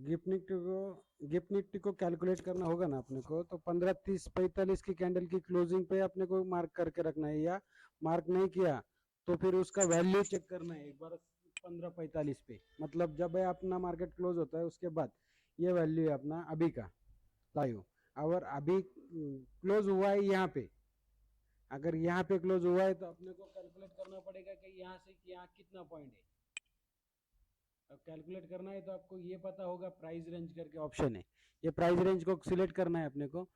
Gift Nifty को calculate करना होगा ना अपने को, तो 15, 30, 45 की कैंडल की क्लोजिंग पे अपने को मार्क करके रखना है, या मार्क नहीं किया तो फिर उसका वैल्यू चेक करना है एक बार 15:45 पे, मतलब जब अपना मार्केट क्लोज होता है उसके बाद ये वैल्यू है अपना अभी का लाइव। और अभी क्लोज हुआ है यहाँ पे, अगर यहाँ पे क्लोज हुआ है तो अपने को कैलकुलेट करना पड़ेगा कि यहाँ से यहाँ कितना पॉइंट है। अब कैलकुलेट करना है तो आपको ये पता होगा, प्राइस रेंज करके ऑप्शन है, ये प्राइस रेंज को सिलेक्ट करना है अपने को,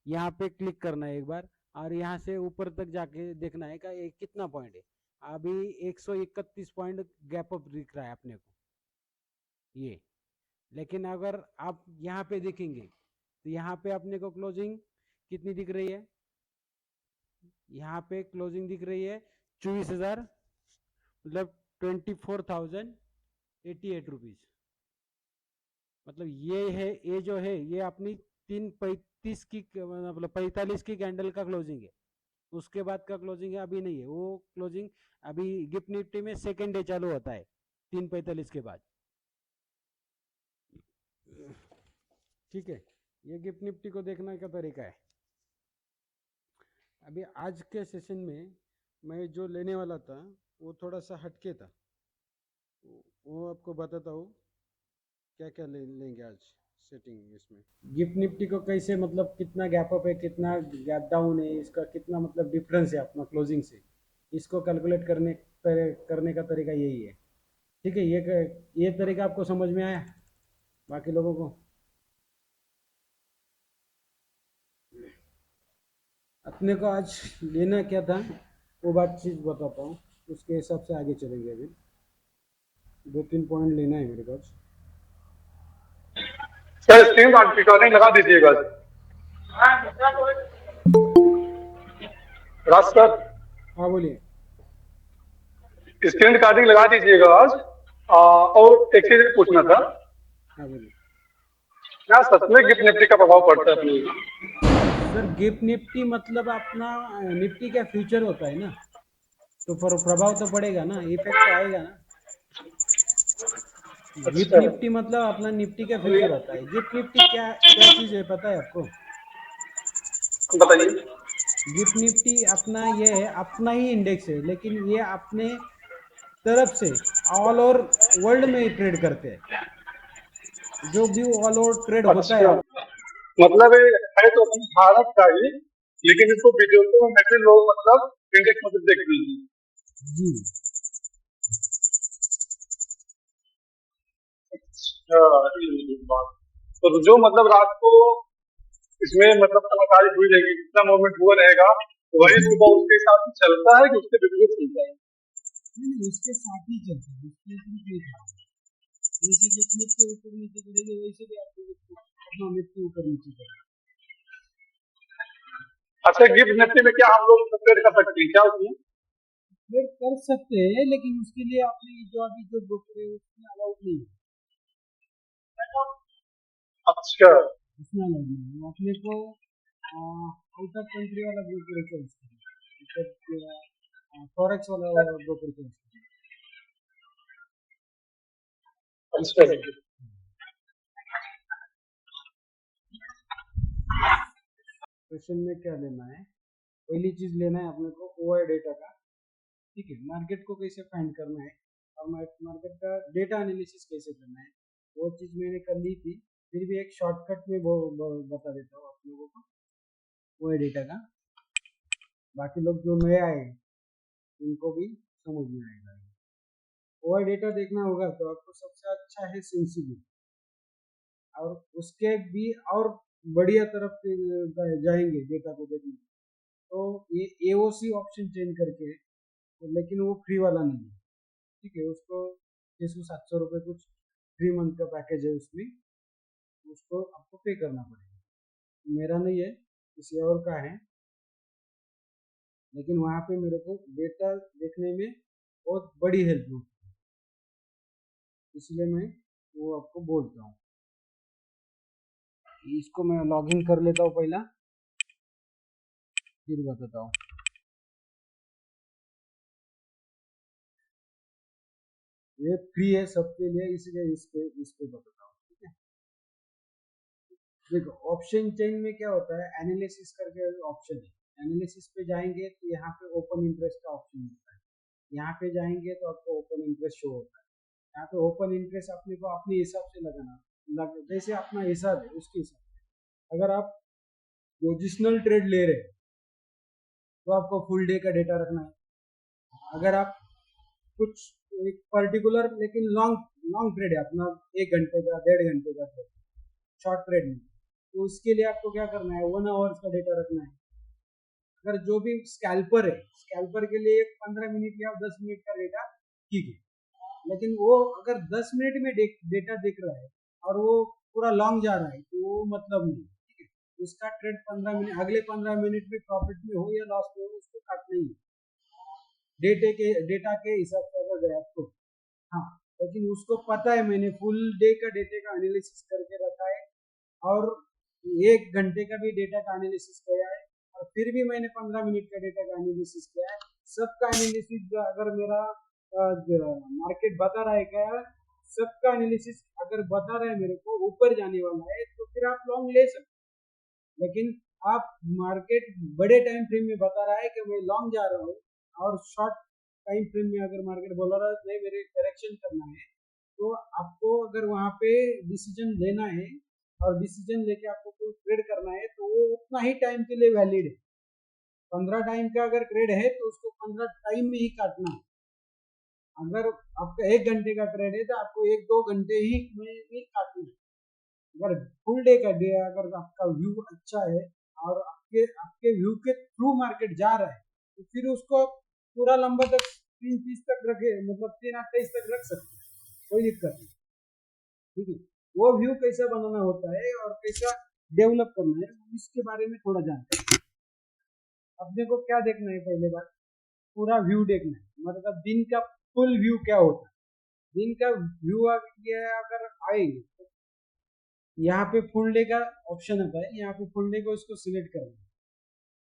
यहाँ पे क्लिक करना है एक बार, और यहाँ से ऊपर तक जाके देखना है कि ये कितना पॉइंट है। अभी 131 पॉइंट गैप अप दिख रहा है अपने को ये। लेकिन अगर आप यहाँ पे देखेंगे तो यहाँ पे अपने को क्लोजिंग कितनी दिख रही है, यहाँ पे क्लोजिंग दिख रही है 24,000, मतलब 24,088 रुपीज। मतलब ये है, ये जो है ये अपनी 3:35 की, मतलब 45 की कैंडल का क्लोजिंग है। उसके बाद का क्लोजिंग है अभी नहीं है वो क्लोजिंग। अभी गिफ्ट निफ्टी में सेकेंड डे चालू होता है 3:45 के बाद। ठीक है, ये गिफ्ट निफ्टी को देखने का तरीका है। अभी आज के सेशन में मैं जो लेने वाला था वो थोड़ा सा हटके था, वो आपको बताता हूँ क्या क्या लेंगे आज सेटिंग इसमें। गिफ्ट निफ्टी को कैसे, मतलब कितना गैप अप है, कितना गैप डाउन है, इसका कितना मतलब डिफरेंस है अपना क्लोजिंग से, इसको कैलकुलेट करने का तरीका यही है। ठीक है, ये तरीका आपको समझ में आया बाकी लोगों को? अपने को आज लेना क्या था वो बात चीज़ बताता हूँ, उसके हिसाब से आगे चलेंगे। अभी 2-3 पॉइंट लेना है मेरे पास। सर स्क्रीन रिकॉर्डिंग लगा दीजिएगा। राज सर हाँ बोलिए। स्क्रीन रिकॉर्डिंग लगा दीजिएगा आज। और एक चीज पूछना था, हाँ बोलिए। क्या सच में गिफ्ट निफ्टी का प्रभाव पड़ता है अपनी? सर गिफ्ट निफ्टी मतलब अपना निफ्टी का फ्यूचर होता है ना, तो प्रभाव तो पड़ेगा ना, इफेक्ट तो आएगा ना। गिफ्ट अच्छा, निफ्टी मतलब अपना निफ्टी का फ्यूचर होता है। गिफ्ट निफ्टी क्या क्या चीज़ है पता है आपको? बताइए। गिफ्ट निफ्टी अपना ये है, अपना ही इंडेक्स है, लेकिन ये अपने तरफ से ऑल ओवर वर्ल्ड में ट्रेड करते हैं। जो भी ऑल ओवर ट्रेड होता है अच्छा, मतलब ये है तो अपनी भारत का ही, लेकिन इसको विदेशों में भी लोग मतलब इंडेक्स मतलब देखते हैं। जी। अच्छा, ये बात। तो जो मतलब रात को इसमें मतलब समझदारी हुई रहेगी, जितना मूवमेंट हुआ रहेगा वही सुबह उसके हिसाब से चलता है कि उसके विपरीत चलता है? नहीं नहीं, उसके साथ ही चलते हैं, उसके विपरीत नहीं था। जैसे गिफ्ट निफ्टी ऊपर नीचे करेगी वैसे भी आपको अपना निफ्टी ऊपर नीचे करेगा। अच्छा, गिफ्ट निफ्टी में क्या हम लोग ट्रेड कर सकते हैं क्या उसमें? ट्रेड कर सकते हैं, लेकिन उसके लिए आपने जो अभी जो ब्रोकर है उसमें अलाउड नहीं है। अच्छा, उसमें अलाउड नहीं है, वो अपने को आउट ऑफ कंट्री वाला ब्रोकर चॉइस करें, मतलब फॉरेक्स वाला ब्रोकर चॉइस करें। अच्छा। क्वेश्चन में क्या लेना है, पहली चीज लेना है अपने को ओआई डेटा का। ठीक है, मार्केट को कैसे फाइंड करना है और मार्केट का डेटा एनालिसिस कैसे करना है, वो चीज मैंने कर ली थी। फिर भी एक शॉर्टकट में वो बता देता हूँ आप लोगों को ओआई डेटा का, बाकी लोग जो नए आए उनको भी समझ में आएगा। ओआई डेटा देखना होगा तो आपको सबसे अच्छा है सेंसिबल, और उसके भी और बढ़िया तरफ जाएंगे डेटा को देखने, तो ये एओसी ऑप्शन चेंज करके, लेकिन वो फ्री वाला नहीं है। ठीक है, उसको 600-700 रुपये कुछ 3 मंथ का पैकेज है, उसमें उसको आपको पे करना पड़ेगा। मेरा नहीं है, किसी और का है, लेकिन वहाँ पे मेरे को डेटा देखने में बहुत बड़ी हेल्प होती है, इसलिए मैं वो आपको बोलता हूँ। इसको मैं लॉगिन कर लेता हूँ पहला, फिर बताता हूँ। ये फ्री है सबके लिए, इसलिए इस पे बताता हूँ। ठीक है। देखो ऑप्शन चेन में क्या होता है, एनालिसिस करके ऑप्शन है, एनालिसिस पे जाएंगे तो यहाँ पे ओपन इंटरेस्ट का ऑप्शन होता है, यहाँ पे जाएंगे तो आपको ओपन इंटरेस्ट शो होता है। यहाँ पे ओपन इंटरेस्ट अपने को अपने हिसाब से जैसे अपना हिसाब है उसके हिसाब से। अगर आप पोजिशनल ट्रेड ले रहे हैं तो आपको फुल डे का डेटा रखना है। अगर आप कुछ एक पर्टिकुलर लेकिन लॉन्ग लॉन्ग ट्रेड है अपना, 1 घंटे का 1.5 घंटे का ट्रेड, शॉर्ट ट्रेड में, तो उसके लिए आपको क्या करना है, 1 आवर्स का डेटा रखना है। अगर जो भी स्कैल्पर है, स्कैल्पर के लिए 15 मिनट या 10 मिनट का डेटा ठीक है, लेकिन वो अगर 10 मिनट में डेटा दिख रहा है और वो पूरा लॉन्ग जा रहा है तो वो मतलब नहीं, ठीक है। उसका ट्रेड 15 मिनट, अगले 15 मिनट में प्रॉफिट में हो या लॉस में हो उसको काटना ही है, डेटा के हिसाब से अगर गया तो। हाँ, लेकिन उसको पता है मैंने फुल डे का डेटे का एनालिसिस करके रखा है और 1 घंटे का भी डेटा का एनालिसिस किया है, और फिर भी मैंने 15 मिनट का डेटा का एनालिसिस किया है। सबका एनालिसिस अगर मेरा मार्केट बता रहा है क्या, सबका एनालिसिस अगर बता रहा है मेरे को ऊपर जाने वाला है तो फिर आप लॉन्ग ले सकते। लेकिन आप मार्केट बड़े टाइम फ्रेम में बता रहा है कि मैं लॉन्ग जा रहा हूँ, और शॉर्ट टाइम फ्रेम में अगर मार्केट बोल रहा है नहीं मेरे करेक्शन करना है, तो आपको अगर वहाँ पे डिसीजन लेना है और डिसीजन लेके आपको कोई ट्रेड करना है तो वो उतना ही टाइम के लिए वैलिड है। 15 टाइम का अगर ट्रेड है तो उसको 15 टाइम में ही काटना है। अगर आपका 1 घंटे का ट्रेड है तो आपको 1-2 घंटे ही में ही काटना है। अगर फुल डे का डे, अगर आपका व्यू अच्छा है और आपके आपके व्यू के थ्रू मार्केट जा रहा है तो फिर उसको पूरा लंबा तक 3:30 तक रखे, मतलब 3:28 तक रख सकते हैं, कोई दिक्कत नहीं, ठीक है। वो व्यू कैसा बनाना होता है और कैसा डेवलप करना है इसके बारे में थोड़ा जानते हैं। अपने को क्या देखना है, पहले बात पूरा व्यू देखना है, मतलब दिन का फुल व्यू क्या होता है। दिन का व्यू अगर आएंगे तो यहाँ पे फुल डे का ऑप्शन आता है, यहाँ पे फुल डे को इसको सिलेक्ट करना है,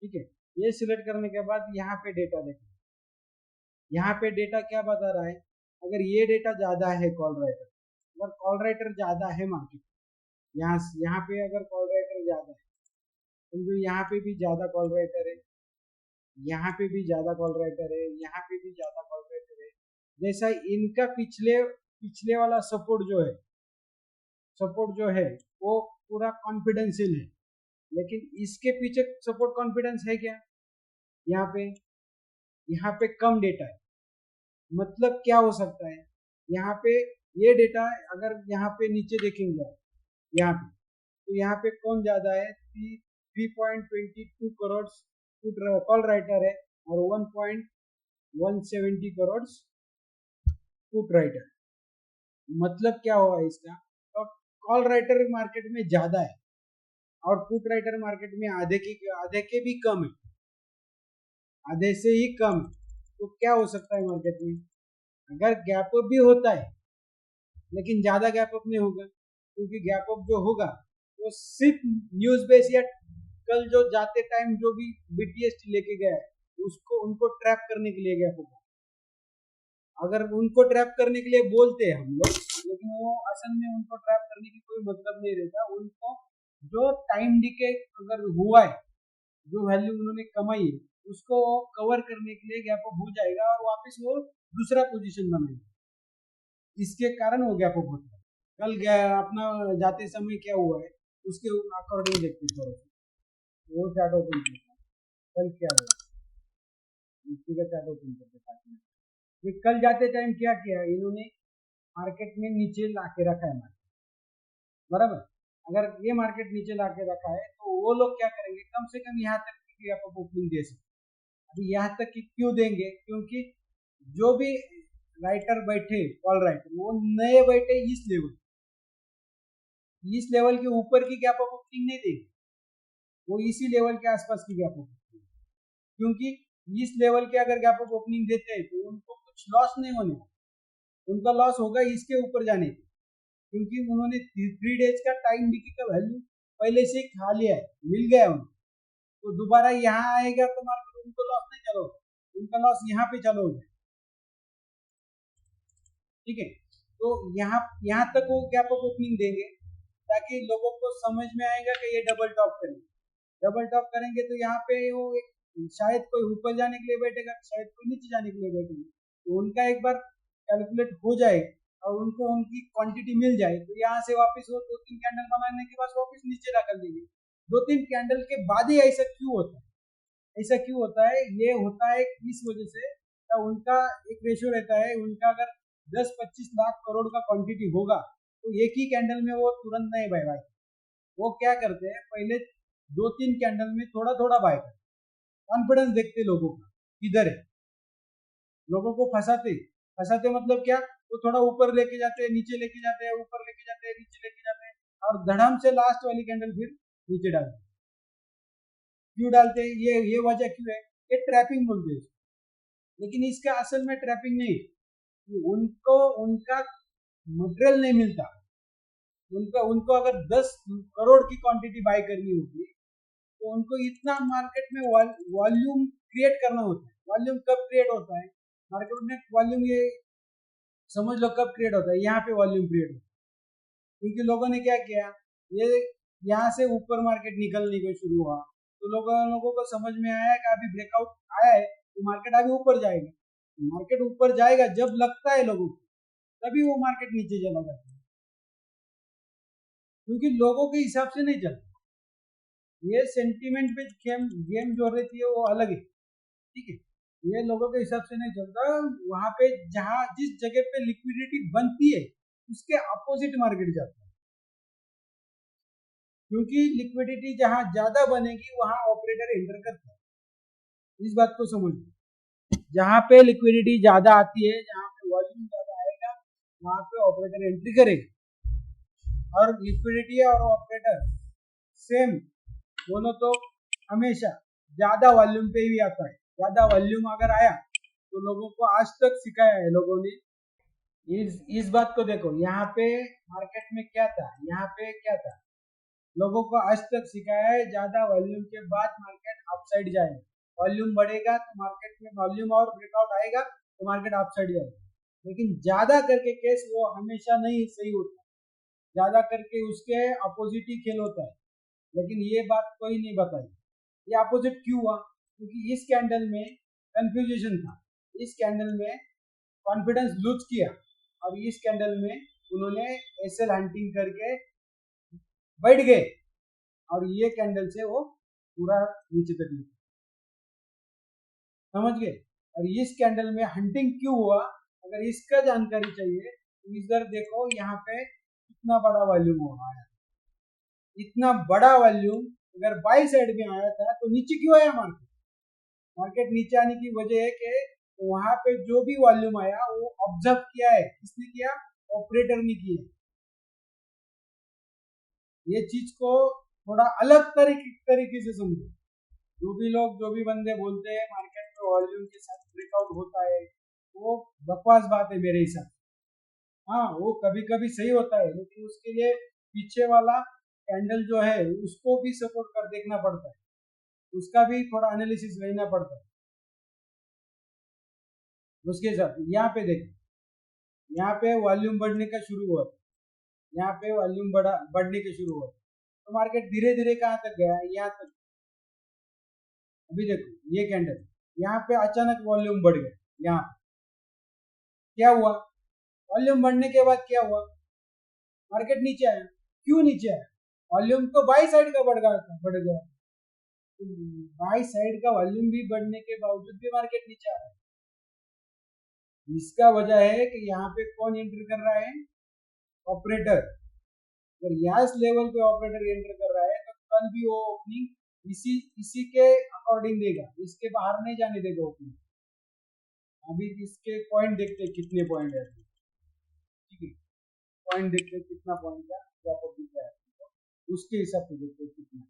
ठीक है। ये सिलेक्ट करने के बाद यहाँ पे डेटा देखना है। यहाँ पे डेटा क्या बता रहा है, अगर ये डेटा ज्यादा है कॉल राइटर, अगर कॉल राइटर ज्यादा है मार्केट, यहाँ पे अगर कॉल राइटर ज्यादा है, तो यहाँ पे भी ज्यादा कॉल राइटर है, यहाँ पे भी ज्यादा कॉल राइटर है, यहाँ पे भी ज्यादा कॉल राइटर है। जैसा इनका पिछले पिछले वाला सपोर्ट जो है वो पूरा कॉन्फिडेंशियल है, लेकिन इसके पीछे सपोर्ट कॉन्फिडेंस है क्या, यहाँ पे कम डेटा है। मतलब क्या हो सकता है, यहाँ पे ये डेटा अगर यहाँ पे नीचे देखेंगे आप, यहाँ पे तो यहाँ पे कौन ज्यादा है, 3.22 करोड़ कॉल राइटर है और 1.170 करोड़ पुट राइटर। मतलब क्या हुआ इसका, तो कॉल राइटर मार्केट में ज्यादा है और पुट राइटर मार्केट में आधे के भी कम है, आधे से ही कम है। तो क्या हो सकता है मार्केट में, अगर गैप अप भी होता है लेकिन ज्यादा गैप अप नहीं होगा, क्योंकि गैप अप जो होगा वो सिर्फ न्यूज बेस या कल जो जाते टाइम जो भी बीटीएसटी लेके गया है उसको उनको ट्रैप करने के लिए गैप अप, अगर उनको ट्रैप करने के लिए बोलते हैं हम लोग, लेकिन वो असल में उनको ट्रैप करने की कोई मतलब नहीं रहता। उनको जो टाइम डिके अगर हुआ है, जो वैल्यू उन्होंने कमाई है उसको कवर करने के लिए गैप अप हो जाएगा और वापस वो दूसरा पोजीशन बनाएगा, इसके कारण वो गैप अप होता है। कल अपना जाते समय क्या हुआ है उसके अकॉर्डिंग देखते थोड़ा सा, वो चार्ट ओपन करता है कल क्या हुआ, निफ्टी का चार्ट ओपन करते हैं। ये कल जाते टाइम क्या किया इन्होंने, मार्केट में नीचे ला के रखा है मार्केट, बराबर। अगर ये मार्केट नीचे ला के रखा है तो वो लोग क्या करेंगे, कम से कम यहाँ तक की आप ओपनिंग दे सकते। अभी यहाँ तक की क्यों देंगे, क्योंकि जो भी राइटर बैठे कॉल राइटर वो नए बैठे इस लेवल के ऊपर की गैप अप ओपनिंग नहीं देंगे, वो इसी लेवल के आसपास की गैप अप, क्योंकि इस लेवल के अगर गैप अप ओपनिंग देते हैं तो उनको कुछ लॉस नहीं होने, उनका लॉस होगा इसके ऊपर जाने, क्योंकि उन्होंने 3 डेज का टाइम डिके का वैल्यू पहले से ही खा लिया है, मिल गया उनको, तो दोबारा यहाँ आएगा तो मार्केट उनको लॉस नहीं चलो, उनका लॉस यहाँ पे चलो, ठीक है। तो यहाँ तक वो गैप अप ओपनिंग देंगे, ताकि लोगों को समझ में आएगा कि ये डबल टॉप करेंगे। डबल टॉप करेंगे तो यहाँ पे वो शायद कोई ऊपर जाने के लिए बैठेगा, शायद कोई नीचे जाने के लिए बैठेगा। तो उनका एक बार कैलकुलेट हो जाए और उनको उनकी क्वांटिटी मिल जाए तो यहाँ से वापस वो 2-3 कैंडल बनाने के बाद वापस नीचे ढकल देंगे। 2-3 कैंडल के बाद ही ऐसा क्यों होता है? ऐसा क्यों होता है? ये होता है इस वजह से उनका एक रेशियो रहता है, उनका अगर 10-25 लाख करोड़ का क्वांटिटी होगा तो एक ही कैंडल में वो तुरंत नहीं बाय बाय, वो क्या करते हैं पहले 2-3 कैंडल में थोड़ा थोड़ा बाय करते, कॉन्फिडेंस देखते लोगों का किधर है, लोगों को फंसाते फंसाते मतलब क्या, तो थोड़ा ऊपर लेके जाते हैं, नीचे लेके जाते हैं, ऊपर लेके जाते हैं, नीचे लेके जाते हैं और धड़ाम से लास्ट वाली कैंडल फिर नीचे डालते हैं। क्यों डालते हैं? ये वजह क्यों है? ये ट्रैपिंग बोलते हैं, लेकिन इसका असल में ट्रैपिंग नहीं, उनको उनका मटेरियल नहीं मिलता। उनको अगर 10 करोड़ की क्वांटिटी बाय करनी होती तो उनको इतना मार्केट में वॉल्यूम क्रिएट करना होता है। वॉल्यूम कब क्रिएट होता है मार्केट में? वॉल्यूम ये समझ लो कब क्रिएट होता है, यहाँ पे वॉल्यूम क्रिएट होता है, क्योंकि लोगों ने क्या किया, ये यहाँ से ऊपर मार्केट निकलने को शुरू हुआ तो लोगों को समझ में आया कि अभी ब्रेकआउट आया है तो मार्केट अभी ऊपर जाएगा। मार्केट ऊपर जाएगा जब लगता है लोगों को, तभी वो मार्केट नीचे चला जाता है, क्योंकि लोगों के हिसाब से नहीं चलता। ये सेंटीमेंट पे गेम जो रहती है वो अलग है, ठीक है, ये लोगों के हिसाब से नहीं चलता। वहां पे जहां जिस जगह पे लिक्विडिटी बनती है उसके अपोजिट मार्केट जाता है, क्योंकि लिक्विडिटी जहां ज्यादा बनेगी वहां ऑपरेटर एंटर करता है। इस बात को समझिए, जहां पे लिक्विडिटी ज्यादा आती है, जहां पे वॉल्यूम ज्यादा आएगा, वहां पे ऑपरेटर एंट्री करेगा। और लिक्विडिटी और ऑपरेटर सेम दोनों तो हमेशा ज्यादा वॉल्यूम पे ही आता है। ज्यादा वॉल्यूम अगर आया तो लोगों को आज तक सिखाया है लोगों ने। इस बात को देखो, यहाँ पे मार्केट में क्या था, यहाँ पे क्या था, लोगों को आज तक सिखाया है ज्यादा वॉल्यूम के बाद मार्केट अपसाइड जाएगा। वॉल्यूम बढ़ेगा तो मार्केट में वॉल्यूम और ब्रेकआउट आएगा तो मार्केट अपसाइड जाएगा, लेकिन ज्यादा करके केस वो हमेशा नहीं सही होता, ज्यादा करके उसके अपोजिट ही खेल होता है। लेकिन ये बात कोई नहीं बताई, ये अपोजिट क्यों हुआ? क्योंकि इस कैंडल में कंफ्यूजन था, इस कैंडल में कॉन्फिडेंस लूज किया और इस कैंडल में उन्होंने एसएल हंटिंग करके बैठ गए और ये कैंडल से वो पूरा नीचे तक गया, समझ गए? और इस कैंडल में हंटिंग क्यों हुआ, अगर इसका जानकारी चाहिए तो इधर देखो, यहाँ पे कितना बड़ा वॉल्यूम हो रहा है, इतना बड़ा वॉल्यूम अगर बाई साइड में आया था तो नीचे क्यों आया मार्केट? मार्केट नीचे आने की वजह है कि वहां पे जो भी वॉल्यूम आया वो ऑब्जर्व किया है, किसने किया? ऑपरेटर ने किया। ये चीज को थोड़ा अलग तरीके से समझो। जो भी लोग, जो भी बंदे बोलते हैं मार्केट में वॉल्यूम के साथ ब्रेकआउट होता है, वो बकवास बात है मेरे हिसाब से। हाँ, वो कभी कभी सही होता है, लेकिन उसके लिए पीछे वाला कैंडल जो है उसको भी सपोर्ट कर देखना पड़ता है, उसका भी थोड़ा एनालिसिस लेना पड़ता है। उसके साथ यहाँ पे देखो, यहाँ पे वॉल्यूम बढ़ने का शुरू हुआ, यहाँ पे वॉल्यूम बढ़ने के शुरू हुआ तो मार्केट धीरे धीरे कहाँ तक गया? यहाँ तक। अभी देखो ये कैंडल, यहाँ पे अचानक वॉल्यूम बढ़ गया, यहाँ क्या हुआ? वॉल्यूम बढ़ने के बाद क्या हुआ? मार्केट नीचे आया। क्यों नीचे आया? वॉल्यूम तो बाई साइड का बढ़ गया, बाई साइड का वॉल्यूम भी बढ़ने के बावजूद भी मार्केट नीचे आ रहा है। इसका वजह है कि यहाँ पे कौन एंटर कर रहा है? ऑपरेटर। अगर यस लेवल पे ऑपरेटर एंटर कर रहा है तो कल भी वो ओपनिंग इसी के अकॉर्डिंग देगा, इसके बाहर नहीं जाने देगा ओपनिंग। अभी इसके पॉइंट देखते हैं कितने पॉइंट है, ठीक है, पॉइंट देखते हैं कितना पॉइंट का प्रॉपर्टी का है, उसके हिसाब से देखते हैं कितना।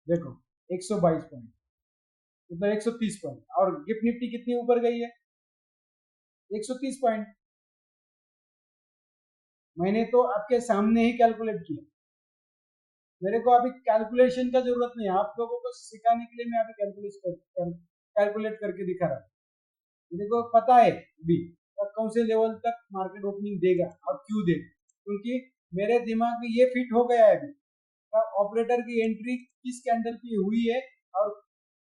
देखो 122 पॉइंट, मतलब 130 पॉइंट, और गिफ्ट निफ्टी कितनी ऊपर गई है? 130 पॉइंट। मैंने तो आपके सामने ही कैलकुलेट किया, मेरे को अभी कैलकुलेशन का जरूरत नहीं है, आप लोगों को सिखाने के लिए मैं अभी कैलकुलेट करके दिखा रहा हूँ। मेरे को पता है अभी कौन से लेवल तक मार्केट ओपनिंग देगा और क्यों देगा, क्योंकि मेरे दिमाग में ये फिट हो गया है अभी ऑपरेटर की एंट्री किस कैंडल पे हुई है और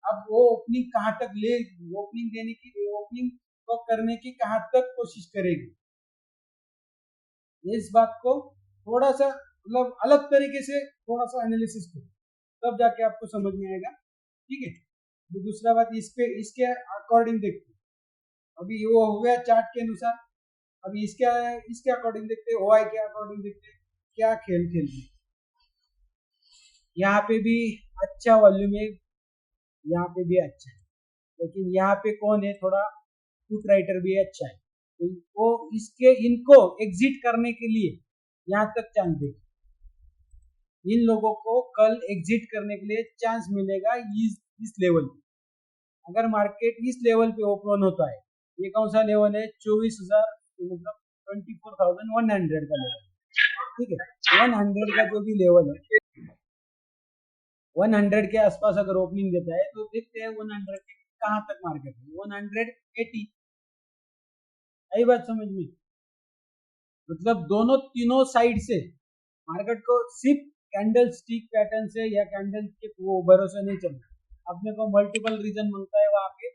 अब वो ओपनिंग कहाँ तक ले, ओपनिंग देने की, ओपनिंग को करने की कहाँ तक कोशिश करेगी। इस बात को थोड़ा सा मतलब अलग तरीके से थोड़ा सा एनालिसिस करो, तब जाके आपको समझ में आएगा। ठीक है, तो दूसरा बात इस पे इसके अकॉर्डिंग देखते हैं। अभी वो हो गया चार्ट के अनुसार, अभी इसके अकॉर्डिंग देखते हैं, ओआई के अकॉर्डिंग देखते हैं क्या खेल खेलते हैं। यहाँ पे भी अच्छा वॉल्यूम है, यहाँ पे भी अच्छा है, लेकिन यहाँ पे कौन है, थोड़ा पुट राइटर भी अच्छा है, तो वो इनको एग्जिट करने के लिए यहाँ तक चांस देगा। इन लोगों को कल एग्जिट करने के लिए चांस मिलेगा इस लेवल पे। अगर मार्केट इस लेवल पे ओपन होता है, ये कौन सा लेवल है, 24,000 मतलब 24,100 का लेवल। ठीक है, 100 का जो भी लेवल है, 100 के आसपास अगर ओपनिंग देता है तो देखते हैं 100 के कहाँ तक मार्केट है, 180। आई बात समझ में, मतलब दोनों तीनों साइड से मार्केट को सिर्फ कैंडल स्टिक पैटर्न से या कैंडल के वो भरोसे नहीं चलना, अपने को मल्टीपल रीजन मिलता है वहां पे,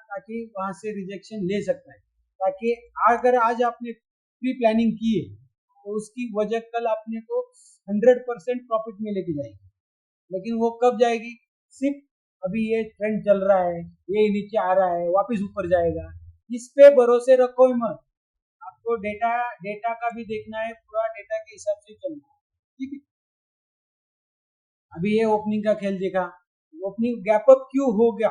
ताकि वहां से रिजेक्शन ले सकता है, ताकि अगर आज आपने प्री प्लानिंग की है तो उसकी वजह कल अपने को 100% प्रॉफिट में लेके जाएगी। लेकिन वो कब जाएगी, सिर्फ अभी ये ट्रेंड चल रहा है, ये नीचे आ रहा है, वापस ऊपर जाएगा, इस पे भरोसे रखो ही मत। आपको डेटा का भी देखना है, पूरा डेटा के हिसाब से चलना है। ठीक है, अभी ये ओपनिंग का खेल देखा, ओपनिंग गैप अप क्यों हो गया,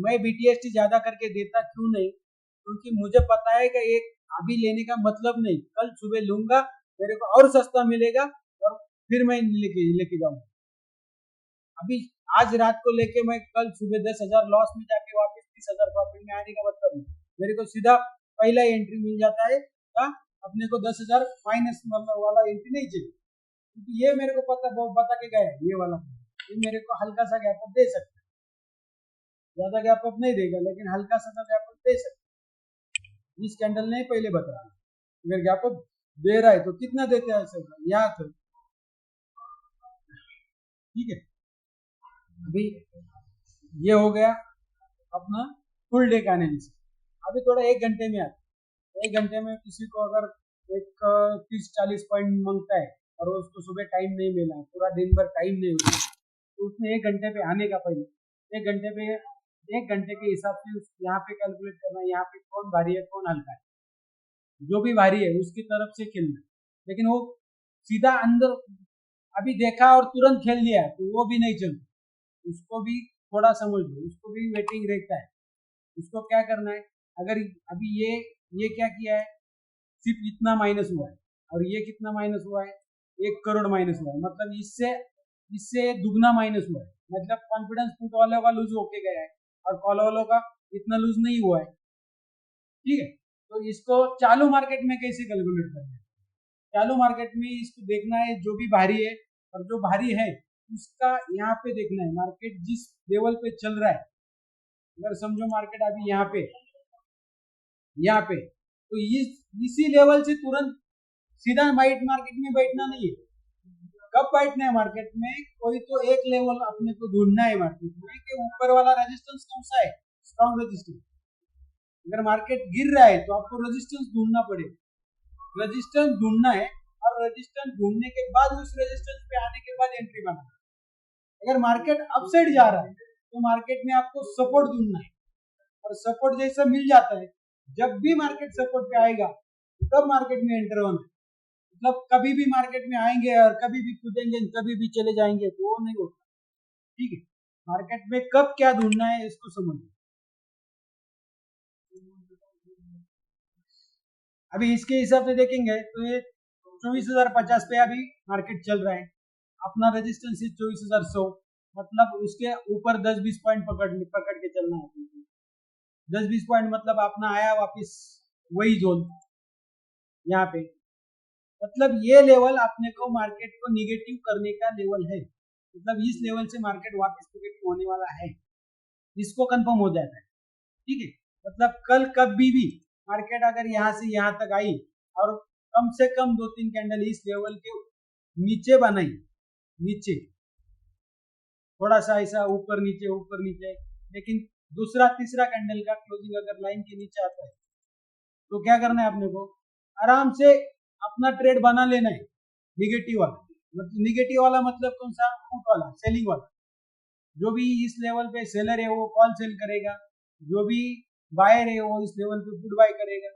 मैं बीटीएसटी ज्यादा करके देता क्यों नहीं, क्योंकि मुझे पता है कि एक अभी लेने का मतलब नहीं, कल सुबह लूंगा, मेरे को और सस्ता मिलेगा और फिर मैं लेके जाऊंगा। अभी आज रात को लेके मैं कल सुबह 10,000 लॉस में जाके वापस 30,000 प्रॉफिट में आने का मतलब नहीं, मेरे को सीधा पहला एंट्री मिल जाता है। अपने को 10,000 माइनस वाला एंट्री नहीं चाहिए, क्योंकि ये मेरे को बता के गया है, ये वाला ये मेरे को हल्का सा गैप अप दे सकता है, ज्यादा गैप अप नहीं देगा लेकिन हल्का सा गैप अप दे सकता है। इस कैंडल ने पहले बताया, अगर गैप अप दे रहा है तो कितना देते हैं सर, यहाँ तो ठीक है। अभी ये हो गया अपना फुल डे का एनालिसिस। अभी थोड़ा 1 घंटे में आता, 1 घंटे में किसी को अगर एक 30-40 पॉइंट मांगता है और उसको सुबह टाइम नहीं मिला, पूरा दिन भर टाइम नहीं हुआ, तो उसने 1 घंटे पे आने का पहले 1 घंटे के हिसाब से यहाँ पे कैलकुलेट करना, यहाँ पे कौन भारी है कौन हल्का है, जो भी भारी है उसकी तरफ से खेलना। लेकिन वो सीधा अंदर अभी देखा और तुरंत खेल दिया तो वो भी नहीं चलता, उसको भी थोड़ा समझ लो, उसको भी वेटिंग रहता है। उसको क्या करना है, अगर अभी ये क्या किया है, सिर्फ इतना माइनस हुआ है और ये कितना माइनस हुआ है, 1 करोड़ माइनस हुआ है, मतलब इससे दुगना माइनस हुआ है, मतलब कॉन्फिडेंस पुट वालों का लूज होके गया है और कॉल वालों का इतना लूज नहीं हुआ है। ठीक है, तो इसको चालू मार्केट में कैसे कैलकुलेट करना है, चालू मार्केट में इसको देखना है जो भी भारी है और जो भारी है उसका यहाँ पे देखना है, मार्केट जिस लेवल पे चल रहा है, अगर समझो मार्केट अभी यहाँ पे तो इसी लेवल से तुरंत सीधा वाइट मार्केट में बैठना नहीं है। कब बैठना है मार्केट में, कोई तो एक लेवल अपने को ढूंढना है मार्केट में कि ऊपर वाला रेजिस्टेंस कौन सा है, स्ट्रॉन्ग रेजिस्टेंस। अगर मार्केट गिर रहा है तो आपको रेजिस्टेंस ढूंढना पड़ेगा, रेजिस्टेंस ढूंढना है और रेजिस्टेंस ढूंढने के बाद उस रेजिस्टेंस पे आने के बाद एंट्री बनाना। अगर मार्केट अपसाइड जा रहा है तो मार्केट में आपको सपोर्ट ढूंढना है, और सपोर्ट जैसा मिल जाता है, जब भी मार्केट सपोर्ट पे आएगा तब मार्केट में एंटर होना है। मतलब कभी भी मार्केट में आएंगे और कभी भी कूदेंगे, कभी भी चले जाएंगे, तो वो नहीं होता। ठीक है, मार्केट में कब क्या ढूंढना है इसको समझो। अभी इसके हिसाब से देखेंगे तो ये 24,050 पे अभी मार्केट चल रहा है, अपना रेजिस्टेंस है 24,100, मतलब उसके ऊपर 10-20 पॉइंट पकड़ के चलना है। 10-20 पॉइंट मतलब अपना आया वापस वही जोन यहाँ पे, मतलब ये लेवल अपने को मार्केट को निगेटिव करने का लेवल है, मतलब इस लेवल से मार्केट वापस निगेटिव होने वाला है, इसको कंफर्म हो जाता है। ठीक है, मतलब कल कभी भी मार्केट अगर यहाँ से यहाँ तक आई और कम से कम 2-3 कैंडल इस लेवल के नीचे बनाई, नीचे थोड़ा सा ऐसा ऊपर नीचे, लेकिन दूसरा तीसरा कैंडल का क्लोजिंग अगर लाइन के नीचे आता है तो क्या करना है अपने को, आराम से अपना ट्रेड बना लेना है निगेटिव वाला। मतलब निगेटिव वाला मतलब कौन सा, पुट वाला, सेलिंग वाला। जो भी इस लेवल पे सेलर है वो कॉल सेल करेगा, जो भी बायर है वो इस लेवल पे पुट बाय करेगा।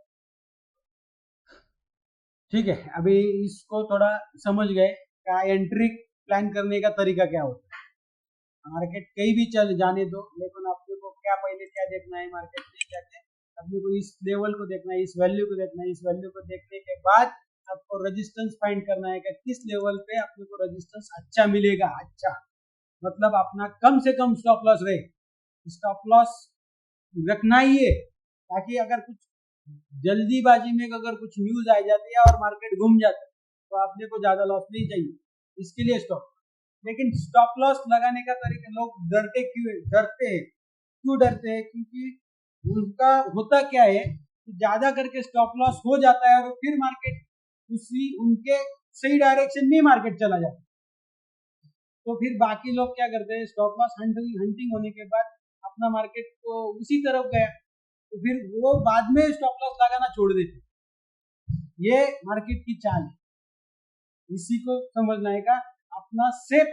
ठीक है, अभी इसको थोड़ा समझ गए क्या एंट्री प्लान करने का तरीका क्या होता है। मार्केट कहीं भी चल जाने दो, लेकिन अपने को क्या पहले क्या देखना है मार्केट में, क्या क्या अपने को इस लेवल को देखना है, इस वैल्यू को देखना है। इस वैल्यू को देखने के बाद आपको रेजिस्टेंस फाइंड करना है कि किस लेवल पे अपने को रेजिस्टेंस अच्छा मिलेगा। अच्छा मतलब अपना कम से कम स्टॉप लॉस रहे, स्टॉप लॉस रखना ही है, ताकि अगर कुछ जल्दीबाजी में अगर कुछ न्यूज आ जाती है और मार्केट घूम जाता है तो आपने को ज्यादा लॉस नहीं चाहिए, इसके लिए स्टॉप। लेकिन स्टॉप लॉस लगाने का तरीका, लोग डरते हैं, क्यों डरते हैं, क्योंकि उनका होता क्या है कि ज्यादा करके स्टॉप लॉस हो जाता है और फिर मार्केट उसी उनके सही डायरेक्शन में मार्केट चला जाता है। तो फिर बाकी लोग क्या करते हैं, स्टॉप लॉस हंटिंग होने के बाद अपना मार्केट को उसी तरफ गया तो फिर वो बाद में स्टॉप लॉस लगाना छोड़ देते। ये मार्केट की चाल है, इसी को समझना है का अपना सेफ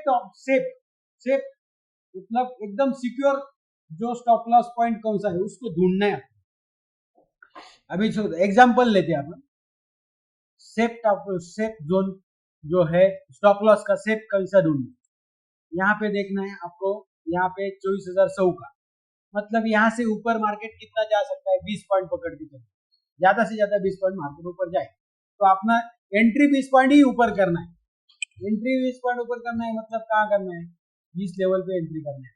मतलब एकदम सिक्योर जो स्टॉप लॉस पॉइंट कौन सा है उसको ढूंढना है। अभी एग्जांपल लेते हैं अपन, सेफ जोन जो है स्टॉप लॉस का सेफ कौन सा ढूंढना है। यहाँ पे देखना है आपको, यहाँ पे 24,100 का मतलब यहाँ से ऊपर मार्केट कितना जा सकता है, 20 पॉइंट पकड़ के चलो, ज्यादा से ज्यादा 20 पॉइंट मार्केट ऊपर जाए तो अपना एंट्री 20 पॉइंट ही ऊपर करना है। एंट्री 20 पॉइंट ऊपर करना है मतलब कहाँ करना है, इस लेवल पे एंट्री करना है।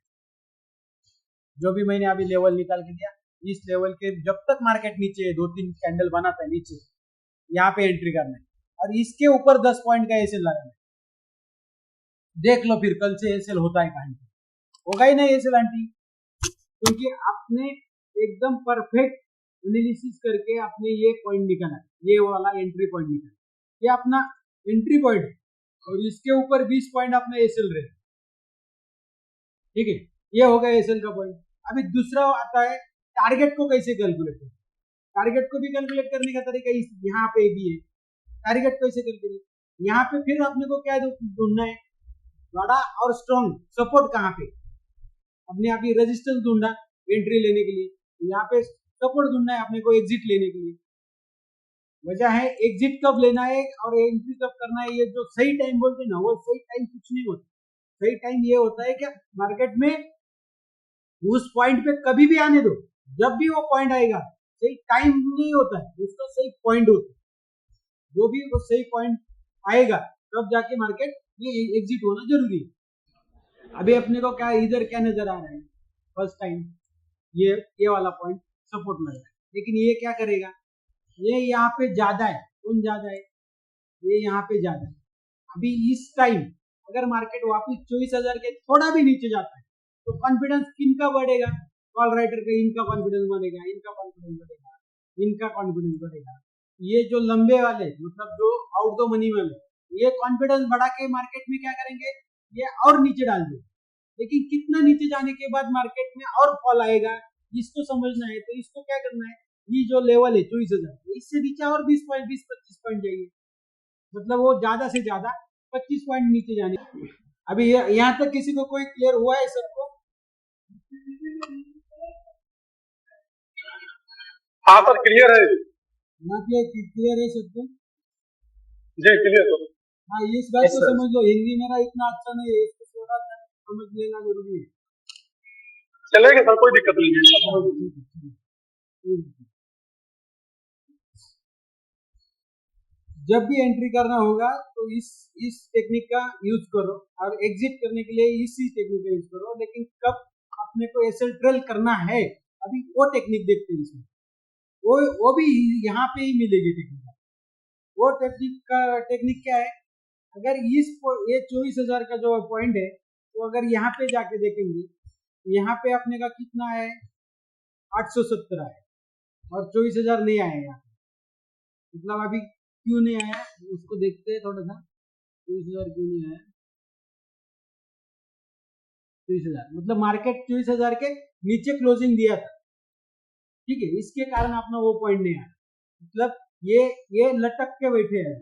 जो भी मैंने अभी लेवल निकाल के दिया, इस लेवल के जब तक मार्केट नीचे 2-3 कैंडल बनाता है नीचे, यहाँ पे एंट्री करना है और इसके ऊपर 10 पॉइंट का एसएल लगाना है। देख लो फिर कल से एसएल होता है कहां, होगा ही नहीं एसएल आंटी, क्योंकि आपने एकदम परफेक्ट एनालिसिस करके आपने ये पॉइंट निकाला, ये वाला एंट्री पॉइंट निकाला, ये अपना एंट्री पॉइंट है और इसके ऊपर 20 पॉइंट अपना एसएल रहे। ठीक है, ये होगा एसएल का पॉइंट। अभी दूसरा आता है टारगेट को कैसे कैलकुलेट करें। टारगेट को भी कैलकुलेट करने का तरीका यहाँ पे भी है। टारगेट कैसे कैलकुलेट, यहाँ पे फिर अपने को क्या ढूंढना है, बड़ा और स्ट्रॉन्ग सपोर्ट कहाँ पे, अपने अभी रेजिस्टेंस ढूंढना एंट्री लेने के लिए, यहाँ पे सपोर्ट ढूंढना है अपने को एग्जिट लेने के लिए। वजह है एग्जिट कब लेना है और एंट्री कब करना है, ये जो सही टाइम बोलते हैं ना, वो सही टाइम कुछ नहीं होता। सही टाइम ये होता है कि मार्केट में उस पॉइंट पे कभी भी आने दो, जब भी वो पॉइंट आएगा, सही टाइम नहीं होता है उसका, सही पॉइंट होता है। जो भी वो सही पॉइंट आएगा तब जाके मार्केट में एग्जिट होना जरूरी है। अभी अपने को क्या इधर क्या नजर आ रहा है, फर्स्ट टाइम ये वाला पॉइंट सपोर्ट लग रहा है, लेकिन ये क्या करेगा, ये यहाँ पे ज्यादा है, कौन ज्यादा है, ये यहाँ पे ज्यादा है। अभी इस टाइम अगर मार्केट वापिस 24,000 के थोड़ा भी नीचे जाता है तो कॉन्फिडेंस किनका बढ़ेगा, कॉल राइटर का, इनका कॉन्फिडेंस बढ़ेगा, इनका कॉन्फिडेंस बढ़ेगा, इनका कॉन्फिडेंस बढ़ेगा। ये जो लंबे वाले मतलब जो आउट द मनी वाले, ये कॉन्फिडेंस बढ़ा के मार्केट में क्या करेंगे, ये और नीचे डाल देंगे। लेकिन कितना नीचे जाने के बाद मार्केट में और फॉल आएगा, इसको समझना है। तो इसको क्या करना है, ये जो लेवल है 24,000, इससे नीचे और 20-25 पॉइंट जाइए, मतलब वो ज्यादा से ज्यादा 25 पॉइंट नीचे जाने। अभी यहाँ तक किसी को कोई क्लियर हुआ है सबको? हाँ सर क्लियर है ना, क्लियर है सबको? जी क्लियर। तो हाँ, इस बात को समझ लो, हिंदी मेरा इतना अच्छा नहीं है, इसको थोड़ा सा समझ लेना जरूरी है। चलेगा सर, कोई दिक्कत नहीं है। जब भी एंट्री करना होगा तो इस टेक्निक का यूज करो और एग्जिट करने के लिए इसी टेक्निक का यूज करो। लेकिन कब अपने को एसएल ट्रेल करना है, अभी वो टेक्निक देखते हैं इसमें, वो भी यहाँ पे ही मिलेगी टेक्निक। वो टेक्निक क्या है, अगर ये 24,000 का जो पॉइंट है, तो अगर यहाँ पे जाके देखेंगे, यहाँ पे अपने का कितना है, 870 है। और 24,000 नहीं आया यहाँ पे। मतलब अभी क्यों नहीं आया उसको देखते हैं थोड़ा सा। 24,000 क्यों नहीं आया? 24,000 मतलब मार्केट 24,000 के नीचे क्लोजिंग दिया था, ठीक है, इसके कारण अपना वो पॉइंट नहीं आया। मतलब ये लटक के बैठे हैं,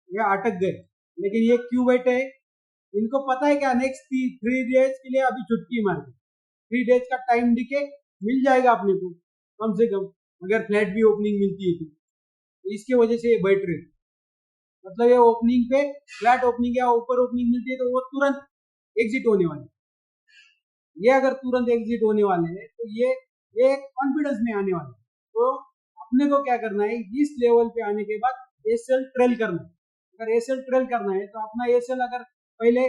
ये अटक गए। लेकिन ये क्यों बैठे हैं? इनको पता है क्या, नेक्स्ट 3 डेज के लिए अभी छुट्टी मार्केट, 3 डेज का टाइम दिखे मिल जाएगा अपने को कम से कम, अगर फ्लैट भी ओपनिंग मिलती है तो इसके वजह से ये बैठ रहे। मतलब ये ओपनिंग पे फ्लैट ओपनिंग या ऊपर ओपनिंग मिलती है तो वो तुरंत एग्जिट होने वाले। ये अगर तुरंत एग्जिट होने वाले हैं तो ये कॉन्फिडेंस में आने वाले। तो अपने को क्या करना है, इस लेवल पे आने के बाद एसएल ट्रेल करना है। अगर एसएल ट्रेल करना है तो अपना एसएल अगर पहले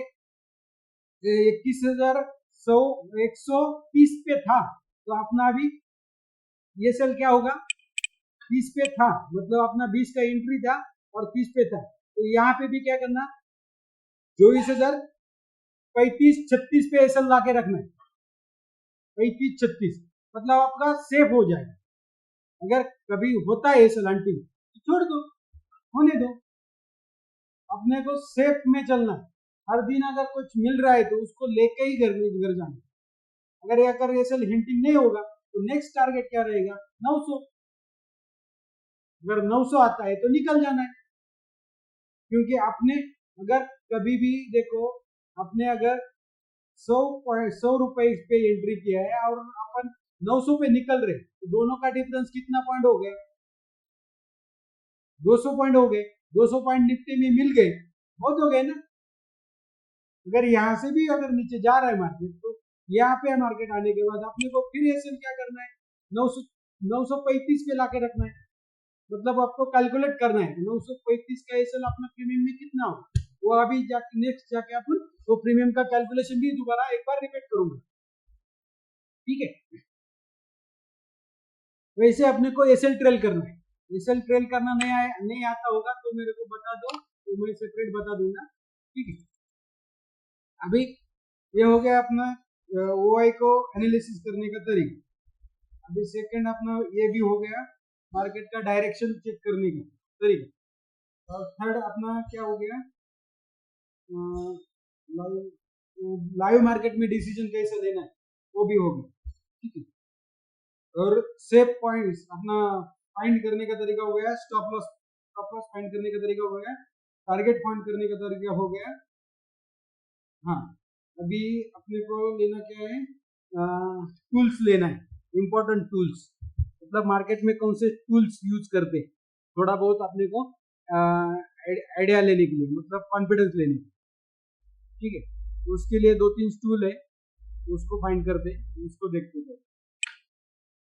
21,130 पे था तो अपना अभी एसएल क्या होगा, 30 पे था, मतलब अपना 20 का एंट्री था और 30 पे था। तो यहाँ पे भी क्या करना, 24,035-36 पे एसएल ला के रखना है, 35-36, मतलब आपका सेफ हो जाएगा। अगर कभी होता है एसएल हंटिंग तो छोड़ दो, होने दो, अपने को सेफ में चलना है। हर दिन अगर कुछ मिल रहा है तो उसको लेके ही घर जाना। अगर एसएल हिंटिंग नहीं होगा तो नेक्स्ट टारगेट क्या रहेगा, 900। अगर 900 आता है तो निकल जाना है, क्योंकि आपने अगर कभी भी देखो, आपने अगर 100 रुपए पे एंट्री किया है और अपन 900 पे निकल रहे तो दोनों का डिफरेंस कितना पॉइंट हो गया, 200 पॉइंट हो गए। 200 पॉइंट निफ्टी में मिल गए, बहुत हो गए ना। अगर यहाँ से भी अगर नीचे जा रहा है मार्केट तो यहाँ पे मार्केट आने के बाद अपने को फिर एसएल क्या करना है, 935 पे लाके रखना है। मतलब आपको कैलकुलेट करना है 935 का एसएल अपना प्रीमियम में कितना होगा। वो अभी जाके नेक्स्ट जाके अपन वो प्रीमियम का कैलकुलेशन भी दोबारा एक बार रिपीट करूंगा, ठीक है। वैसे अपने को एसएल ट्रेल करना है। एसएल ट्रेल करना नहीं आता होगा तो मेरे को बता दो, तो मैं सेपरेट बता दूंगा, ठीक है। अभी ये हो गया अपना ओआई को एनालिसिस करने का तरीका। अभी सेकंड अपना ये भी हो गया मार्केट का डायरेक्शन चेक करने का तरीका। और थर्ड अपना क्या हो गया, लाइव मार्केट में डिसीजन कैसे लेना है वो भी हो गया, ठीक है। और सेफ पॉइंट्स अपना फाइंड करने का तरीका हो गया, स्टॉप लॉस फाइंड करने का तरीका हो गया, टारगेट फाइंड करने का तरीका हो गया। हाँ, अभी अपने को लेना क्या है, टूल्स लेना है, इंपॉर्टेंट टूल्स। मतलब मार्केट में कौन से टूल्स यूज करते, थोड़ा बहुत अपने को आइडिया लेने के लिए, मतलब कॉन्फिडेंस लेने के लिए, ठीक है। तो उसके लिए 2-3 टूल है, उसको फाइंड करते, उसको देखते हैं।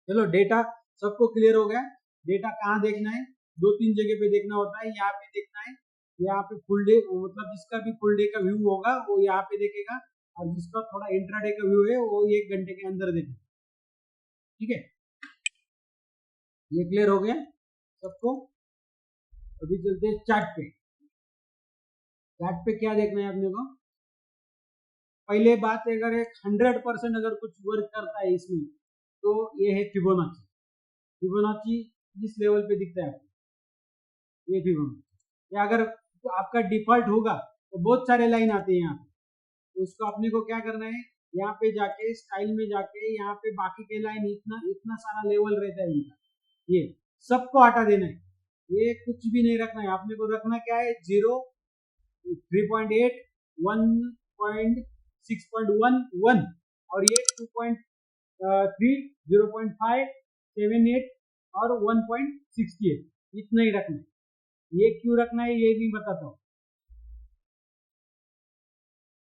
चलो, डेटा सबको क्लियर हो गया। डेटा कहाँ देखना है, 2-3 जगह पे देखना होता है। यहाँ पे देखना है, यहाँ पे फुल डे, मतलब जिसका भी फुल डे का व्यू होगा वो यहाँ पे देखेगा, और जिसका थोड़ा इंट्राडे का व्यू है वो 1 घंटे के अंदर देखेगा, ठीक है। ये क्लियर हो गया सबको। अभी चलते हैं चार्ट पे। चार्ट पे क्या देखना है अपने को, पहले बात, अगर एक 100% अगर कुछ वर्क करता है इसमें तो ये है फिबोनाची। फिबोनाची इस लेवल पे दिखता है, ये फिबोनाची। या अगर तो आपका डिफॉल्ट होगा तो बहुत सारे लाइन आते हैं यहाँ पे, तो उसको अपने को क्या करना है, यहाँ पे जाके स्टाइल में जाके यहाँ पे बाकी के लाइन इतना इतना सारा लेवल रहता है इनका, ये सबको हटा देना है। ये कुछ भी नहीं रखना है, आपने को रखना क्या है, 0, 3.8, 1.6.11 और ये 2.3, 0.5, 7.8 और 1.68, इतना ही रखना है। ये क्यों रखना है ये भी बताता हूँ।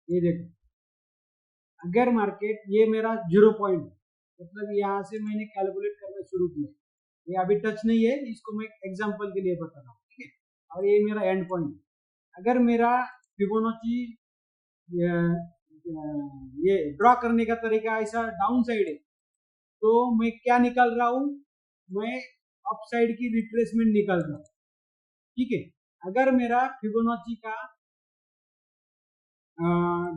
ये देखो, अगर मार्केट ये मेरा 0 पॉइंट, मतलब यहाँ से मैंने कैलकुलेट करना शुरू किया, ये अभी टच नहीं है, इसको मैं एग्जांपल के लिए बता रहा हूँ, ठीक है। और ये मेरा एंड पॉइंट। अगर मेरा फिबोनाची ये ड्रॉ करने का तरीका ऐसा डाउन साइड है तो मैं क्या निकाल रहा हूँ, मैं अप साइड की रिट्रेसमेंट निकाल रहा हूँ, ठीक है। अगर मेरा फिबोनाची का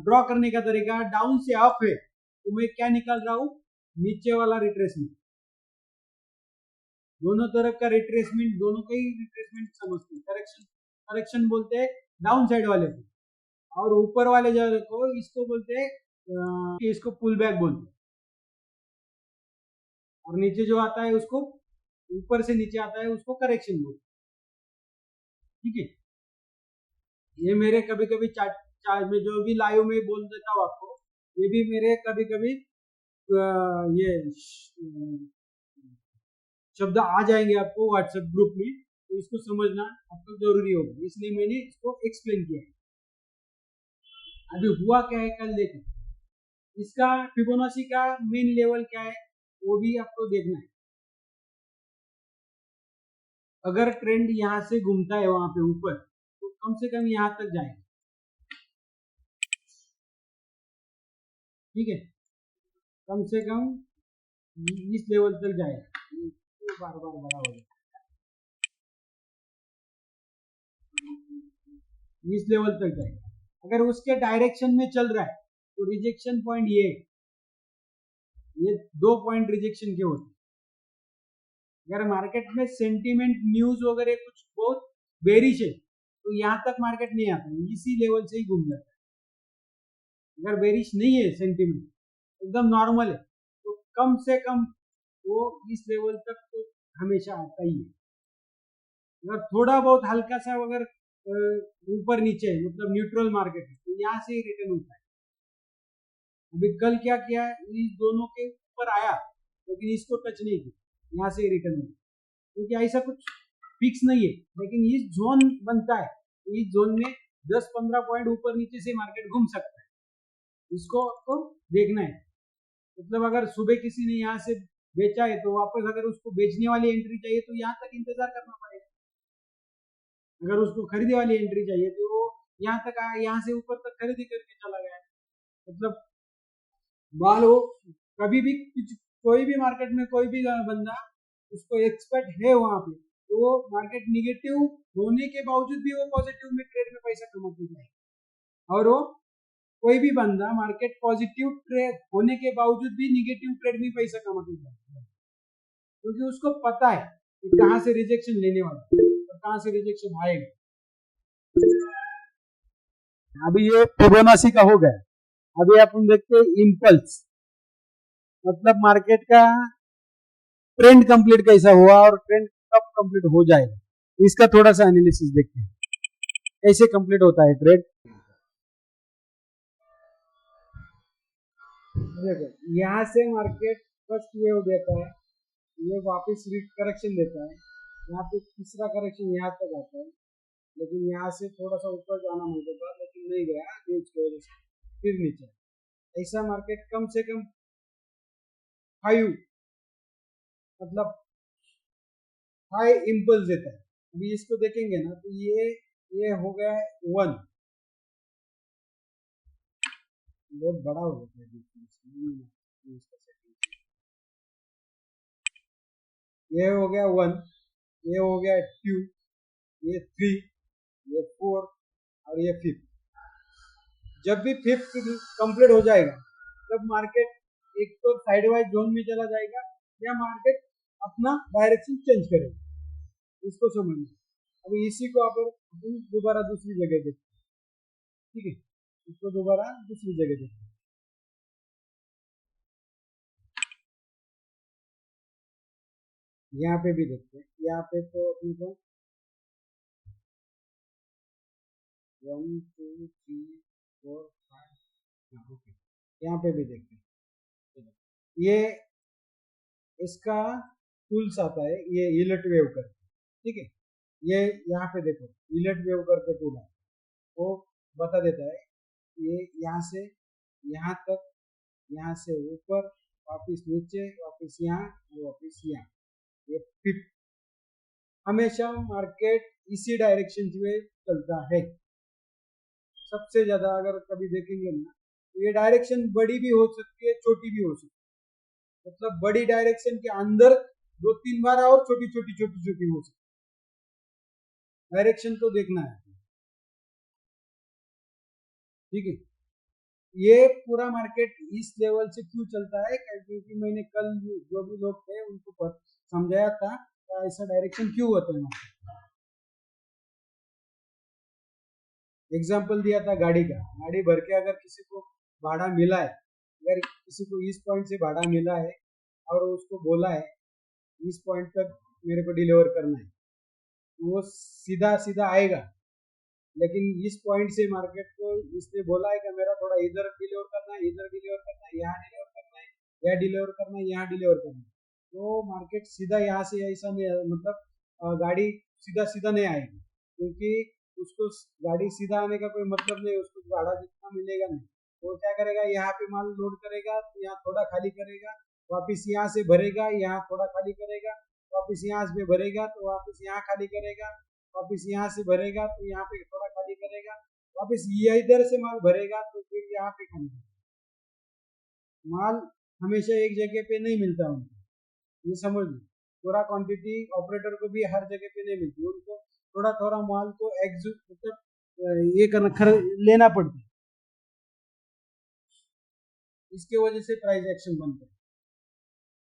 ड्रॉ करने का तरीका डाउन से अप है तो मैं क्या निकाल रहा हूँ, नीचे वाला रिट्रेसमेंट, दोनों तरफ का रिट्रेसमेंट, दोनों का ही रिट्रेसमेंट समझते हैं। करेक्शन, करेक्शन बोलते हैं डाउन साइड वाले को, और ऊपर वाले जो को इसको बोलते हैं इसको पुल बैक बोलते हैं, और नीचे जो आता है उसको, ऊपर से नीचे आता है उसको करेक्शन बोलते हैं। ठीक है, ये मेरे कभी कभी चार्ट में जो भी लाइव में बोल देता हूँ आपको, ये भी मेरे कभी कभी ये शब्द आ जाएंगे आपको व्हाट्सएप ग्रुप में, तो इसको समझना आपको जरूरी होगा, इसलिए मैंने इसको एक्सप्लेन किया है। अभी हुआ क्या है कल देखो, इसका फिबोनाची का मेन लेवल क्या है वो भी आपको देखना है। अगर ट्रेंड यहाँ से घूमता है वहां पे ऊपर, तो कम से कम यहाँ तक जाएगा। ठीक है, कम से कम इस लेवल तक जाएगा, बार बार बड़ा हो जाए, इस लेवल तक जाएगा। अगर उसके डायरेक्शन में चल रहा है तो रिजेक्शन पॉइंट ये 2 पॉइंट रिजेक्शन के होते हैं। अगर मार्केट में सेंटीमेंट न्यूज वगैरह कुछ बहुत बेरिश है तो यहाँ तक मार्केट नहीं आता, इसी लेवल से ही घूम जाता है। अगर बेरिश नहीं है, सेंटीमेंट एकदम नॉर्मल है, तो कम से कम वो इस लेवल तक तो हमेशा आता ही है। अगर थोड़ा बहुत हल्का सा अगर ऊपर नीचे है, मतलब न्यूट्रल मार्केट है, तो यहाँ से ही रिटर्न होता है। अभी कल क्या किया, इस दोनों के ऊपर आया लेकिन इसको टच नहीं किया, यहाँ से ही रिटर्न होता है, क्योंकि ऐसा कुछ फिक्स नहीं है, लेकिन इस जोन बनता है, इस जोन में 10-15 पॉइंट ऊपर नीचे से मार्केट घूम सकता है, इसको आपको देखना है। मतलब अगर सुबह किसी ने यहाँ से बेचा है तो वापस अगर उसको बेचने वाली एंट्री चाहिए तो यहाँ तक इंतजार करना पड़ेगा। अगर उसको खरीदने वाली एंट्री चाहिए तो वो यहाँ तक आया, यहाँ से ऊपर तक खरीदी करके चला गया। मतलब मान लो कभी भी कुछ, कोई भी मार्केट में कोई भी बंदा उसको एक्सपर्ट है वहां पे, तो वो मार्केट निगेटिव होने के बावजूद भी वो पॉजिटिव में ट्रेड में पैसा कमाते जाए, और वो कोई भी बंदा मार्केट पॉजिटिव ट्रेड होने के बावजूद भी निगेटिव ट्रेड में पैसा कमाते जाए, क्योंकि उसको पता है कि कहाँ से रिजेक्शन लेने वाला है और कहाँ से रिजेक्शन आएगा। अभी ये फिबोनाची का हो गया। अभी अपन देखते हैं इम्पल्स, मतलब मार्केट का ट्रेंड कंप्लीट कैसा हुआ और ट्रेंड कब कंप्लीट हो जाएगा, इसका थोड़ा सा एनालिसिस देखते हैं कैसे कंप्लीट होता है ट्रेड। देखो यहाँ से मार्केट फर्स्ट वेव देता है, ये वापस करेक्शन देता है, यहाँ पे तीसरा करेक्शन यहाँ तक आता है, लेकिन यहाँ से थोड़ा सा ऊपर जाना मुझे था लेकिन नहीं गया न्यूज की वजह से, फिर नीचे। ऐसा मार्केट कम से कम 5 मतलब हाई इम्पल्स देता है। अभी इसको देखेंगे ना तो ये हो गया 1, बहुत बड़ा हो जाता है, ये हो गया 1, ये हो गया 2, ये 3, ये 4 और ये 5। जब भी 5th कंप्लीट हो जाएगा तब मार्केट एक तो साइडवाइज जोन में चला जाएगा या मार्केट अपना डायरेक्शन चेंज करेगा, इसको समझना। अभी इसी को आप दोबारा दूसरी जगह देखते हैं। ठीक है, इसको दोबारा दूसरी जगह देखते हैं। यहाँ पे भी देखते हैं, यहाँ पे तो अपने को 1 2 3 4 5, ओके, यहाँ पे भी देखते हैं। ये इसका टूल्स आता है, ये इलट वेव कर, ठीक है, ये यहाँ पे देखो इलट वेव करके टूल है, वो बता देता है ये यहाँ से यहाँ तक, यहाँ से ऊपर, वापिस नीचे, वापिस यहाँ, वापिस यहाँ, ये 5। हमेशा मार्केट इसी डायरेक्शन में चलता है। सबसे ज्यादा अगर कभी देखेंगे ना तो ये डायरेक्शन बड़ी भी हो सकती है, छोटी भी हो सकती है। मतलब बड़ी डायरेक्शन के अंदर 2-3 बार और छोटी छोटी हो सकती है। डायरेक्शन तो देखना है, ठीक है। ये पूरा मार्केट इस लेवल से क्यों चलता है, क्योंकि मैंने कल जो भी लोग थे उनको समझाया था ऐसा डायरेक्शन क्यों होता है? एग्जाम्पल दिया था गाड़ी का, गाड़ी भर के अगर किसी को भाड़ा मिला है, अगर किसी को इस पॉइंट से भाड़ा मिला है और उसको बोला है इस पॉइंट तक मेरे को डिलीवर करना है, तो वो सीधा सीधा आएगा। लेकिन इस पॉइंट से मार्केट को इसने बोला है कि मेरा थोड़ा इधर डिलीवर करना है, इधर डिलीवर करना है, यहाँ डिलीवर करना है, यहाँ डिलीवर करना है, यहाँ डिलीवर करना है, तो मार्केट सीधा यहाँ से ऐसा नहीं, मतलब गाड़ी सीधा सीधा नहीं आएगी, क्योंकि उसको गाड़ी सीधा आने का कोई मतलब नहीं, उसको भाड़ा जितना मिलेगा नहीं। वो क्या करेगा, यहाँ पे माल लोड करेगा, यहाँ थोड़ा खाली करेगा, वापिस यहाँ से भरेगा, यहाँ थोड़ा खाली करेगा, वापिस यहाँ से भरेगा तो वापिस यहाँ खाली करेगा, वापिस यहाँ से भरेगा तो यहाँ पे थोड़ा खाली करेगा, वापिस ये इधर से माल भरेगा तो फिर यहाँ पे खाली करेगा। माल हमेशा एक जगह पे नहीं मिलता उनको, ये समझ लो। थोड़ा क्वांटिटी ऑपरेटर को भी हर जगह पे नहीं मिलती, उनको थोड़ा थोड़ा माल को मतलब ये करना लेना पड़ता है। इसके वजह से प्राइस एक्शन बनता है।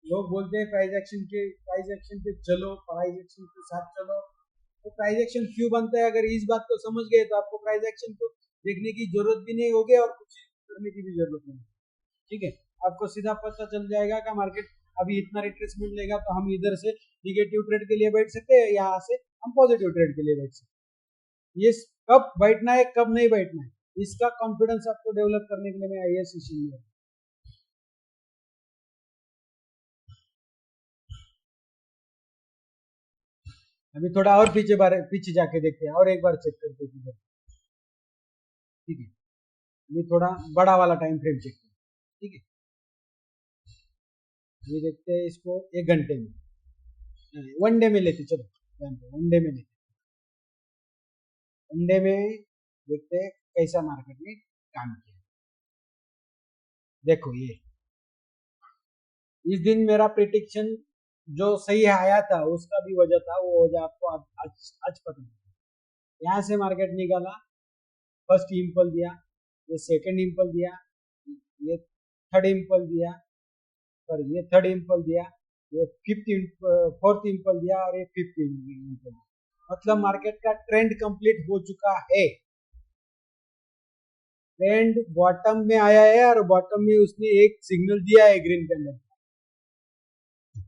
लोग बोलते हैं प्राइस एक्शन पे चलो, प्राइस एक्शन के साथ चलो, तो प्राइस एक्शन क्यों बनता है? अगर इस बात को समझ गए तो आपको प्राइस एक्शन को देखने की जरूरत भी नहीं होगी और कुछ करने की भी जरूरत नहीं। ठीक है, आपको सीधा पता चल जाएगा कि मार्केट अभी इतना रिट्रेसमेंट लेगा तो हम इधर से निगेटिव ट्रेड के लिए बैठ सकते हैं, यहाँ से हम पॉजिटिव ट्रेड के लिए बैठ सकते हैं। ये कब बैठना है कब नहीं बैठना है, इसका कॉन्फिडेंस आपको डेवलप करने के लिए मैं ये सेशन लिया। अभी थोड़ा और पीछे जाके देखते हैं और एक बार चेक करते हैं। ठीक है, ये थोड़ा बड़ा वाला टाइम फ्रेम चेक करें। ठीक है, ये देखते हैं इसको 1 घंटे में, वन डे में लेते, चलो वन डे में लेते, वन डे में देखते हैं कैसा मार्केट में काम किया। देखो ये इस दिन मेरा प्रिडिक्शन जो सही आया था उसका भी वजह था, वो वजह आपको आज पता नहीं। यहाँ से मार्केट निकाला, फर्स्ट इम्पल दिया, ये सेकंड इम्पल दिया, ये थर्ड इम्पल दिया, और ये थर्ड इम्पल दिया, ये फोर्थ इम्पल दिया और ये फिफ्थ इम्पल। मतलब मार्केट का ट्रेंड कंप्लीट हो चुका है। ट्रेंड बॉटम में आया है और बॉटम में उसने एक सिग्नल दिया है ग्रीन कैंडल।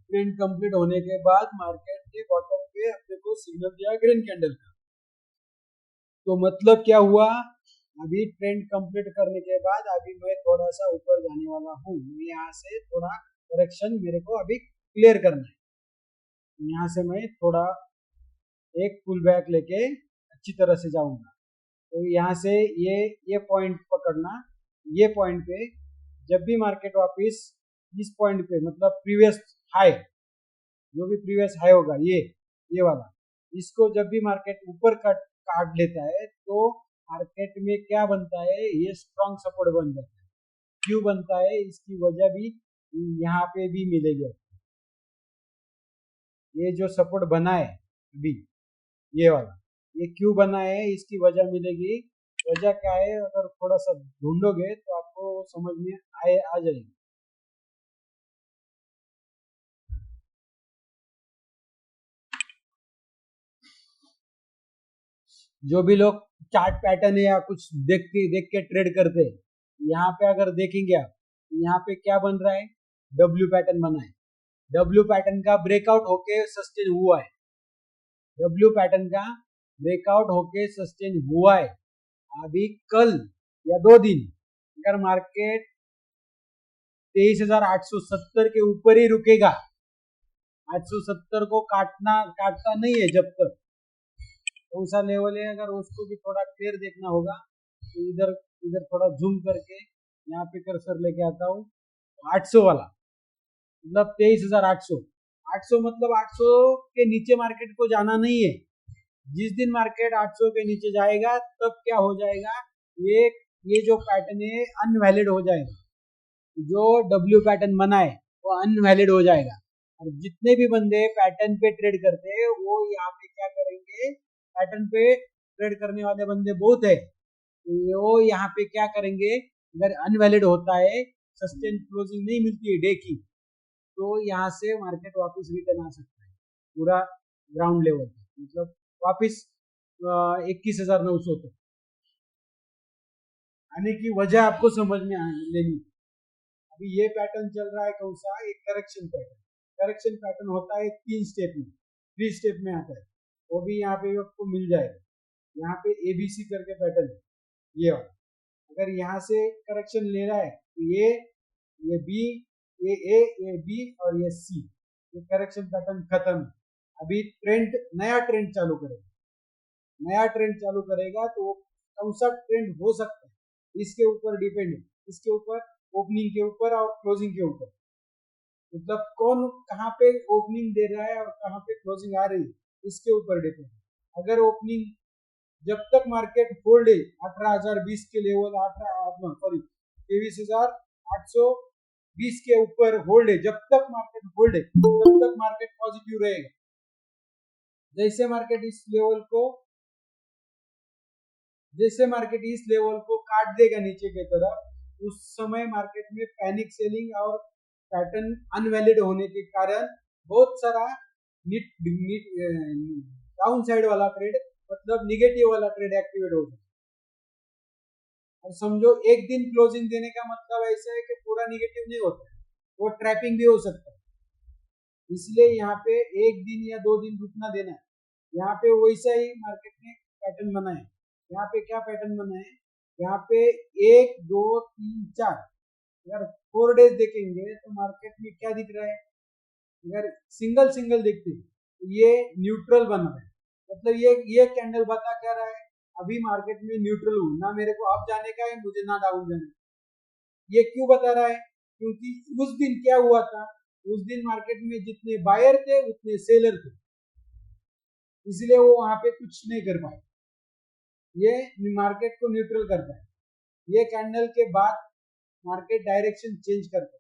ट्रेंड कंप्लीट होने के बाद मार्केट ने बॉटम पे अपने को सिग्नल दिया ग्रीन कैंडल का। तो मतलब क्या हुआ, अभी ट्रेंड कंप्लीट करने के बाद अभी मैं थोड़ा सा ऊपर जाने वाला हूँ। यहाँ से थोड़ा करेक्शन मेरे को अभी क्लियर करना है। यहाँ से मैं थोड़ा एक पुल बैक लेके अच्छी तरह से जाऊंगा। तो यहाँ से ये पॉइंट पकड़ना, ये पॉइंट पे जब भी मार्केट वापस इस पॉइंट पे, मतलब प्रीवियस हाई, जो भी प्रीवियस हाई होगा ये वाला, इसको जब भी मार्केट ऊपर काट लेता है तो मार्केट में क्या बनता है, ये स्ट्रॉन्ग सपोर्ट बन जाता है। क्यों बनता है इसकी वजह भी यहाँ पे भी मिलेगी। ये जो सपोर्ट बना है अभी ये वाला, ये क्यों बना है इसकी वजह मिलेगी। वजह क्या है, अगर थोड़ा सा ढूंढोगे तो आपको समझ में आ जाएगी। जो भी लोग चार्ट पैटर्न या कुछ देख के ट्रेड करते हैं, यहाँ पे अगर देखेंगे आप, यहाँ पे क्या बन रहा है, डब्ल्यू पैटर्न बना है। डब्ल्यू पैटर्न का ब्रेकआउट होके सस्टेन हुआ है, डब्ल्यू पैटर्न का ब्रेकआउट होके सस्टेन हुआ है। अभी कल या 2 दिन अगर मार्केट 23,870 के ऊपर ही रुकेगा, 870 को काटता नहीं है जब तक, कौन सा लेवल है, अगर उसको भी थोड़ा क्लियर देखना होगा तो इधर इधर थोड़ा जूम करके यहाँ पे कर्सर लेके आता हूँ। 800 वाला मतलब 23,800, 800 मतलब 800 के नीचे मार्केट को जाना नहीं है। जिस दिन मार्केट 800 के नीचे जाएगा तब क्या हो जाएगा, ये जो पैटर्न है अनवैलिड हो जाएगा। जो डब्ल्यू पैटर्न बना है वो अनवैलिड हो जाएगा। और जितने भी बंदे पैटर्न पे ट्रेड करते हैं वो यहाँ पे क्या करेंगे, पैटर्न पे ट्रेड करने वाले बंदे बहुत है, वो यहाँ पे क्या करेंगे, अगर अनवैलिड होता है, सस्टेन क्लोजिंग नहीं मिलती है डे की, तो यहाँ से मार्केट वापस रिटर्न आ सकता है। पूरा ग्राउंड लेवल तक, मतलब वापिस 21,900 तक आने की वजह आपको समझ में लेनी। अभी ये पैटर्न चल रहा है कौन सा, एक करेक्शन पैटर्न। करेक्शन पैटर्न होता है 3 स्टेप में, 3 स्टेप में आता है, वो भी यहाँ पे आपको मिल जाएगा। यहाँ पे ABC करके पैटर्न है ये वाला। अगर यहाँ से करेक्शन ले रहा है तो ये B, ये A, ये B और ये C, ये करेक्शन पैटर्न खत्म है। अभी ट्रेंड, नया ट्रेंड चालू करेगा, नया ट्रेंड चालू करेगा तो वो कौन सा ट्रेंड हो सकता है इसके ऊपर डिपेंड है, इसके ऊपर ओपनिंग के ऊपर और क्लोजिंग के ऊपर, मतलब कौन कहाँ पे ओपनिंग दे रहा है और कहाँ पे क्लोजिंग आ रही है इसके ऊपर डिपेंड। अगर ओपनिंग जब तक मार्केट होल्ड है 18,020 के लेवल, 23,820 के ऊपर होल्ड है, जब तक मार्केट होल्ड है तब तक मार्केट पॉजिटिव रहेगा। जैसे मार्केट इस लेवल को काट देगा नीचे की तरफ, उस समय मार्केट में पैनिक सेलिंग और पैटर्न अनवैलिड होने के कारण बहुत सारा डाउन साइड वाला ट्रेड, मतलब निगेटिव वाला ट्रेड एक्टिवेट हो जाए। और समझो एक दिन क्लोजिंग देने का मतलब ऐसा है कि पूरा निगेटिव नहीं होता है, वो ट्रैपिंग भी हो सकता है। इसलिए यहाँ पे एक दिन या 2 दिन रुकना देना है। यहाँ पे वैसा ही मार्केट में पैटर्न बना है। यहाँ पे क्या पैटर्न बना है, यहाँ पे 1 2 3 4, अगर 4 डेज देखेंगे तो मार्केट में क्या दिख रहा है, अगर सिंगल सिंगल देखते हैं तो ये न्यूट्रल बन रहा है, मतलब ये कैंडल बता क्या रहा है, अभी मार्केट में न्यूट्रल हूँ, ना मेरे को अप जाने का है मुझे ना डाउन जाने का। ये क्यों बता रहा है, क्योंकि उस दिन क्या हुआ था, उस दिन मार्केट में जितने बायर थे उतने सेलर थे, इसलिए वो वहां पे कुछ नहीं कर पाए, ये मार्केट को न्यूट्रल करता है। ये कैंडल के बाद मार्केट डायरेक्शन चेंज करता है,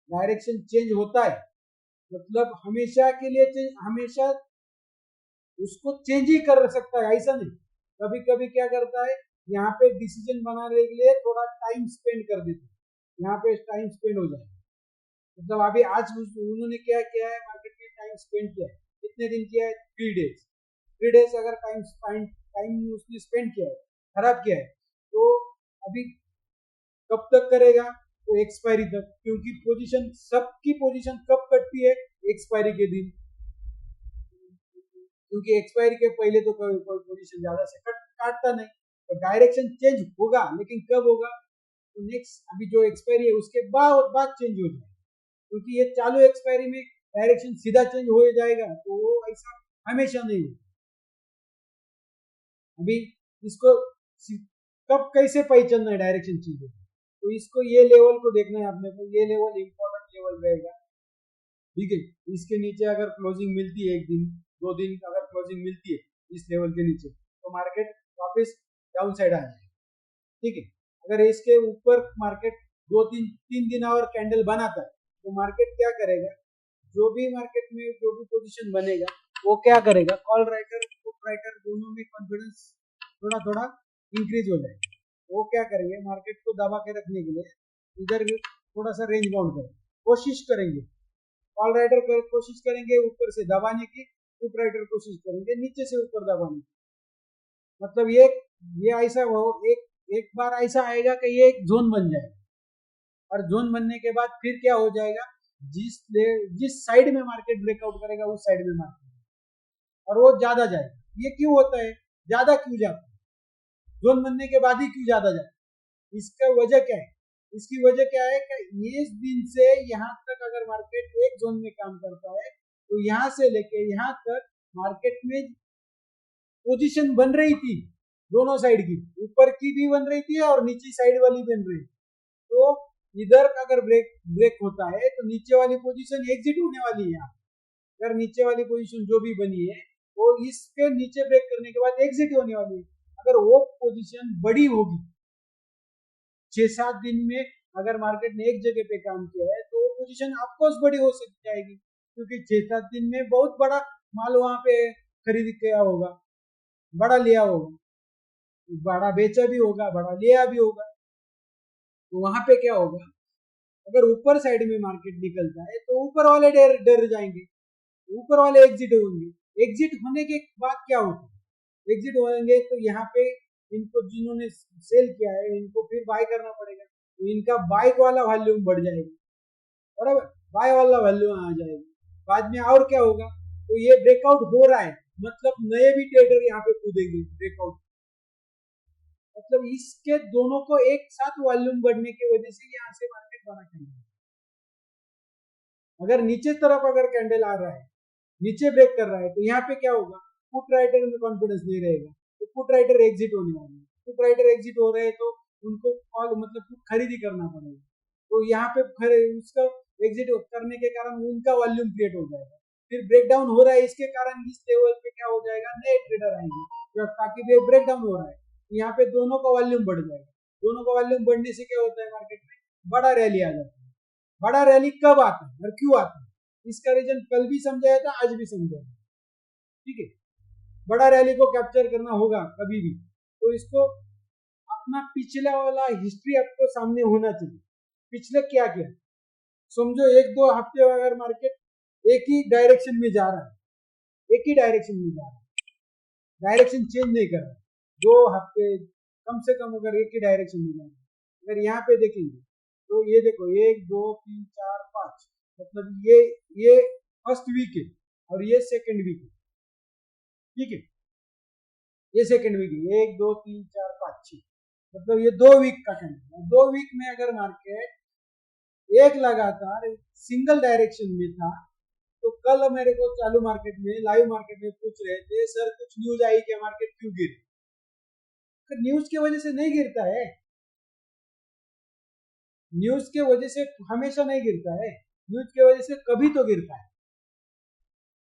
डायरेक्शन चेंज होता है मतलब हमेशा के लिए हमेशा उसको चेंज ही कर सकता है, ऐसा नहीं। कभी कभी क्या करता है, यहाँ पे डिसीजन बनाने के लिए थोड़ा टाइम स्पेंड कर देते हैं, यहाँ पे टाइम स्पेंड हो जाए, मतलब अभी आज उन्होंने क्या किया है, मार्केट में टाइम स्पेंड किया है, कितने दिन किया है, 3 डेज अगर टाइम उसने स्पेंड किया है, खराब किया है, तो अभी कब तक करेगा, तो एक्सपायरी तक, क्योंकि पोजीशन, सबकी पोजीशन कब कटती है, एक्सपायरी के दिन, क्योंकि एक्सपायरी के पहले तो कोई पोजीशन ज्यादा से काटता नहीं, तो डायरेक्शन चेंज होगा, लेकिन कब होगा, तो नेक्स्ट अभी जो एक्सपायरी है उसके बाद चेंज हो जाएगा, क्योंकि ये चालू एक्सपायरी में डायरेक्शन सीधा चेंज हो जाएगा, तो वो ऐसा हमेशा नहीं होगा। अभी इसको कब कैसे पहचानना है डायरेक्शन चेंज होगा, तो इसको ये लेवल को देखना है अपने को, ये लेवल इंपॉर्टेंट लेवल रहेगा, ठीक है। इसके नीचे अगर क्लोजिंग मिलती है, 1 दिन 2 दिन अगर क्लोजिंग मिलती है इस लेवल के नीचे, तो मार्केट वापस डाउन साइड आ जाएगा, ठीक है। अगर इसके ऊपर मार्केट 2-3 दिन और कैंडल बनाता है, तो मार्केट क्या करेगा, जो भी मार्केट में जो भी पोजीशन बनेगा वो क्या करेगा, कॉल राइटर पुट राइटर दोनों में कॉन्फिडेंस थोड़ा थोड़ा इंक्रीज हो जाएगा। वो क्या करेंगे, मार्केट को दबा के रखने के लिए इधर थोड़ा सा रेंज बाउंड करें, कोशिश करेंगे, कॉल राइटर कोशिश करेंगे ऊपर से दबाने की, पुट राइटर कोशिश करेंगे नीचे से ऊपर दबाने की, मतलब ये ऐसा हो, एक बार ऐसा आएगा कि ये एक जोन बन जाएगा, और जोन बनने के बाद फिर क्या हो जाएगा, जिस साइड में मार्केट ब्रेकआउट करेगा उस साइड में मार्केट, और वो ज्यादा जाएगा। ये क्यों होता है, ज्यादा क्यों जाता है, जोन बनने के बाद ही क्यों ज्यादा जाता है, इसका वजह क्या है, इसकी वजह क्या है कि इस दिन से यहाँ तक अगर मार्केट एक जोन में काम करता है, तो यहाँ से लेके यहाँ तक मार्केट में पोजीशन बन रही थी, दोनों साइड की, ऊपर की भी बन रही थी और नीचे साइड वाली बन रही थी, तो इधर अगर ब्रेक होता है तो नीचे वाली पोजीशन एग्जिट होने वाली है। अगर नीचे वाली पोजीशन जो भी बनी है वो इसके नीचे ब्रेक करने के बाद एग्जिट होने वाली है, अगर वो पोजीशन बड़ी होगी 6-7 दिन में, अगर मार्केट ने एक जगह पे काम किया है तो वो पोजीशन ऑफकोर्स बड़ी हो सकती जाएगी, क्योंकि 6-7 दिन में बहुत बड़ा माल वहां पे खरीद किया होगा, बड़ा लिया होगा, बड़ा बेचा भी होगा, बड़ा लिया भी होगा, तो वहां पे क्या होगा, अगर ऊपर साइड में मार्केट निकलता है तो ऊपर वाले डर जाएंगे, ऊपर वाले एग्जिट होंगे। एग्जिट होने के बाद क्या होता है, एग्जिट होंगे तो यहाँ पे इनको जिन्होंने सेल किया है इनको फिर बाय करना पड़ेगा, तो इनका बाय वाला वॉल्यूम बढ़ जाएगा, बराबर, बाय वाला वॉल्यूम आ जाएगा। बाद में और क्या होगा, तो ये ब्रेकआउट हो रहा है, मतलब नए भी ट्रेडर यहाँ पे कूदेंगे ब्रेकआउट, मतलब इसके दोनों को एक साथ वॉल्यूम बढ़ने की वजह से यहाँ से मार्केट बना कैंडल। अगर नीचे तरफ अगर कैंडल आ रहा है, नीचे ब्रेक कर रहा है, तो यहाँ पे क्या होगा, पुट राइटर में कॉन्फिडेंस नहीं रहेगा, तो पुट राइटर एग्जिट होने वाले हैं। पुट राइटर एग्जिट हो रहे हैं तो उनको मतलब पुट खरीदी करना पड़ेगा, तो यहाँ पे उसका एग्जिट करने के कारण उनका वॉल्यूम क्रिएट हो जाएगा। फिर ब्रेकडाउन हो रहा है, इसके कारण इस लेवल पे क्या हो जाएगा, नए ट्रेडर आएंगे, ताकि वे ब्रेकडाउन हो रहा है यहाँ पे दोनों का वॉल्यूम बढ़ जाएगा। दोनों का वॉल्यूम बढ़ने से क्या होता है, मार्केट में बड़ा रैली आ जाता है। बड़ा रैली कब आता है और क्यों आता है, इसका रीजन कल भी समझाया था, आज भी समझाया था, ठीक है। बड़ा रैली को कैप्चर करना होगा कभी भी, तो इसको अपना पिछला वाला हिस्ट्री आपको सामने होना चाहिए, पिछले क्या किया। समझो 1-2 हफ्ते अगर मार्केट एक ही डायरेक्शन में जा रहा है, एक ही डायरेक्शन में जा रहा है, डायरेक्शन चेंज नहीं कर रहा, 2 हफ्ते कम से कम अगर एक ही डायरेक्शन में जा रहा है, अगर यहाँ पे देखेंगे तो ये देखो 1 2 3 4 5, मतलब ये फर्स्ट वीक है और ये सेकंड वीक है, ठीक है, ये सेकंड वीक है, 1 2 3 4 5 6, मतलब ये 2 वीक का कैंडल है। 2 वीक में अगर मार्केट एक लगातार सिंगल डायरेक्शन में था, तो कल मेरे को चालू मार्केट में, लाइव मार्केट में पूछ रहे थे, सर कुछ न्यूज आई कि मार्केट क्यों गिर, तो न्यूज की वजह से नहीं गिरता है, न्यूज के वजह से हमेशा नहीं गिरता है, न्यूज की वजह से कभी तो गिरता है।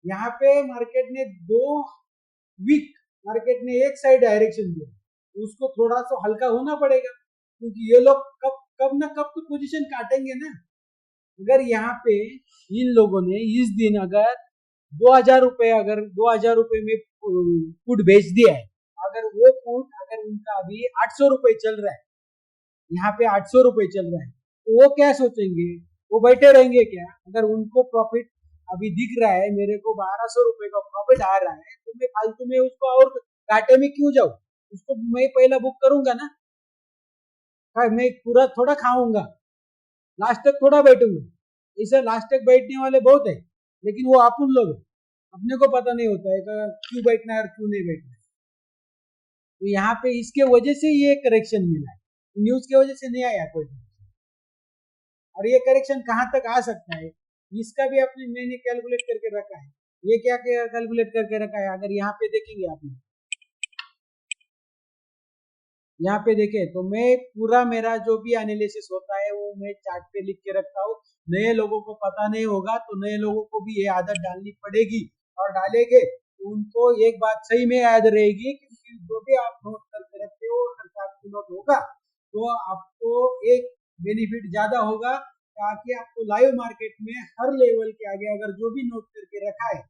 यहाँ पे मार्केट ने 2 वीक मार्केट ने एक साइड डायरेक्शन दिया, उसको थोड़ा सा हल्का होना पड़ेगा, क्योंकि ये लोग कब ना कब तो पोजीशन काटेंगे ना। अगर यहाँ पे इन लोगों ने इस दिन अगर 2000 रुपए, अगर 2000 रुपए में पुट बेच दिया है, अगर वो पुट अगर उनका अभी 800 रुपए चल रहा है, यहाँ पे 800 रुपए चल रहा है, तो वो क्या सोचेंगे, वो बैठे रहेंगे क्या, अगर उनको प्रॉफिट अभी दिख रहा है, मेरे को 1200 रुपए का प्रॉफिट आ रहा है, तो मैं फालतू में उसको और घाटे में क्यों जाऊं, उसको मैं पहला बुक करूंगा ना, मैं पूरा थोड़ा खाऊंगा, लास्ट तक थोड़ा बैठूंगा। इसे लास्ट तक बैठने वाले बहुत है, लेकिन वो अपन लोग, अपने को पता नहीं होता है क्यों बैठना है और क्यों नहीं बैठना है। तो यहाँ पे इसके वजह से ये करेक्शन मिला है, न्यूज की वजह से नहीं आया कोई, और ये करेक्शन कहाँ तक आ सकता है, इसका भी आपने मैंने कैलकुलेट करके रखा है। ये क्या कैलकुलेट करके रखा है, अगर यहाँ पे देखेंगे आपने, यहाँ पे देखे तो मैं पूरा मेरा जो भी एनालिसिस होता है वो मैं चार्ट पे लिख के रखता हूँ। नए लोगों को पता नहीं होगा, तो नए लोगों को भी ये आदत डालनी पड़ेगी, और डालेंगे तो उनको एक बात सही में याद रहेगी, क्योंकि जो भी आप नोट करके रखते हो, अगर आपको नोट होगा तो आपको एक बेनिफिट ज्यादा होगा, ताकि आपको लाइव मार्केट में हर लेवल के आगे अगर जो भी नोट करके रखा है,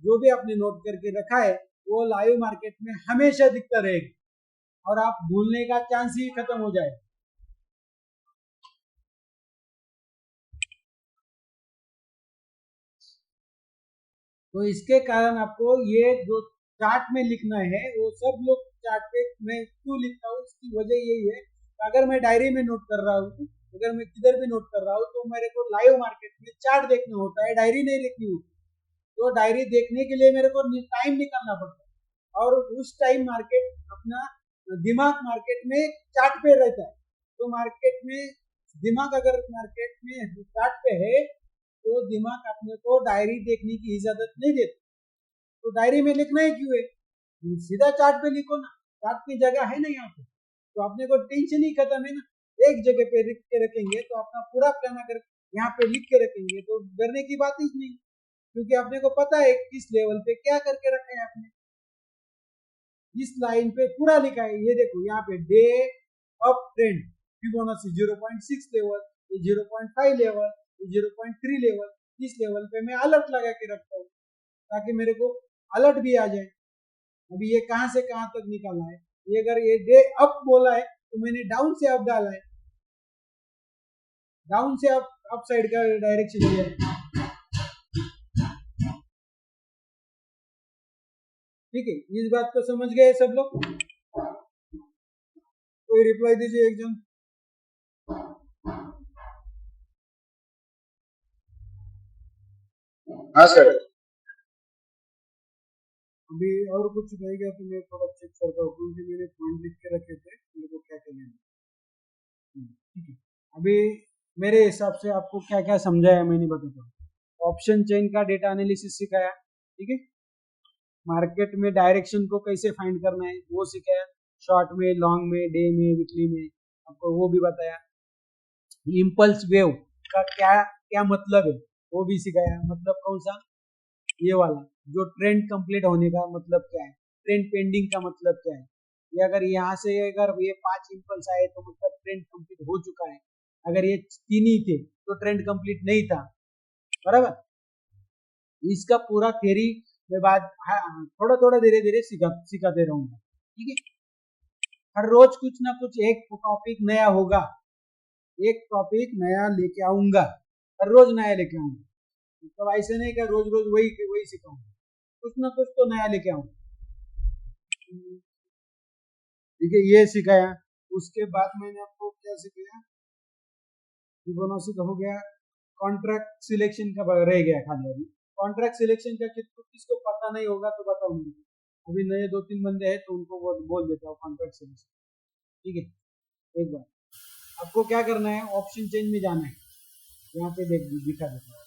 जो भी आपने नोट करके रखा है, वो लाइव मार्केट में हमेशा दिखता रहेगा, और आप भूलने का चांस ही खत्म हो जाए। तो इसके कारण आपको ये जो चार्ट में लिखना है, वो सब लोग चार्ट पे मैं क्यों लिखता हूँ, इसकी वजह यही है, अगर मैं डायरी में नोट कर रहा हूँ, अगर मैं किधर भी नोट कर रहा हूँ, तो मेरे को लाइव मार्केट में चार्ट देखना होता है, डायरी नहीं लिखनी होती। तो डायरी देखने के लिए मेरे को टाइम निकालना पड़ता है, और उस टाइम मार्केट अपना दिमाग मार्केट में चार्ट पे रहता है, तो मार्केट में दिमाग अगर मार्केट में चार्ट पे है, तो दिमाग अपने को डायरी देखने की इजाजत नहीं देता। तो डायरी में लिखना ही क्यों है, सीधा चार्ट पे लिखो ना, चार्ट की जगह है ना यहाँ पे, तो अपने को टेंशन ही खत्म है ना। एक जगह पे लिख के रखेंगे तो अपना पूरा प्लान अगर यहाँ पे लिख के रखेंगे तो डरने की बात ही नहीं, क्योंकि अपने को पता है किस लेवल पे क्या करके रखा है आपने। इस लाइन पे पूरा लिखा है, ये देखो यहाँ पे day up trend Fibonacci 0.6 level, ये 0.5 लेवल, ये 0.3 लेवल, इस लेवल पे मैं अलर्ट लगा के रखता हूँ, ताकि मेरे को अलर्ट भी आ जाए। अभी ये कहाँ से कहाँ तक निकाला है, ये अगर ये डे अप बोला है तो मैंने डाउन से अप डाला है, डाउन से अप साइड का डायरेक्शन दिया है। ठीक है, इस बात को समझ गए सब लोग? कोई रिप्लाई दीजिए एक जन। हाँ सर। अभी और कुछ रहेगा तो मैं थोड़ा चेक करता हूँ, क्योंकि मैंने पॉइंट लिख के रखे थे मेरे को क्या क्या लेना। ठीक है, अभी मेरे हिसाब से आपको क्या क्या समझाया मैंने बताता हूँ। ऑप्शन चेन का डेटा एनालिसिस सिखाया, ठीक है। मार्केट में डायरेक्शन को कैसे फाइंड करना है वो सिखाया, शॉर्ट में, लॉन्ग में, डे में, वीकली में, आपको वो भी बताया। इम्पल्स वेव का क्या क्या मतलब है वो भी सिखाया, मतलब कौन सा, ये वाला जो ट्रेंड कंप्लीट होने का मतलब क्या है, ट्रेंड पेंडिंग का मतलब क्या है। ये अगर यहाँ से अगर ये 5 इम्पल्स आए तो मतलब ट्रेंड कंप्लीट हो चुका है, अगर ये 3 ही थे तो ट्रेंड कंप्लीट नहीं था, बराबर। इसका पूरा थ्योरी मैं बाद थोड़ा थोड़ा धीरे धीरे सिखाते रहूंगा, ठीक है। हर रोज कुछ ना कुछ एक टॉपिक नया होगा, एक टॉपिक नया लेके आऊंगा, हर रोज नया लेके आऊंगा। मतलब ऐसे नहीं कि रोज रोज वही वही सिखाऊंगा, कुछ ना कुछ तो नया लेके आऊंगा, ठीक है। ये सिखाया। उसके बाद मैंने आपको क्या सिखाया, फिबोनाची का हो गया, कॉन्ट्रैक्ट सिलेक्शन का रह गया खाली। अभी कॉन्ट्रैक्ट सिलेक्शन का किसको पता नहीं होगा तो बताओ मुझे, अभी नए 2-3 बंदे हैं तो उनको बोल देता हूँ कॉन्ट्रैक्ट सिलेक्शन, ठीक है। एक बार आपको क्या करना है, ऑप्शन चेंज में जाना है, यहाँ पे दिखा देता हूँ।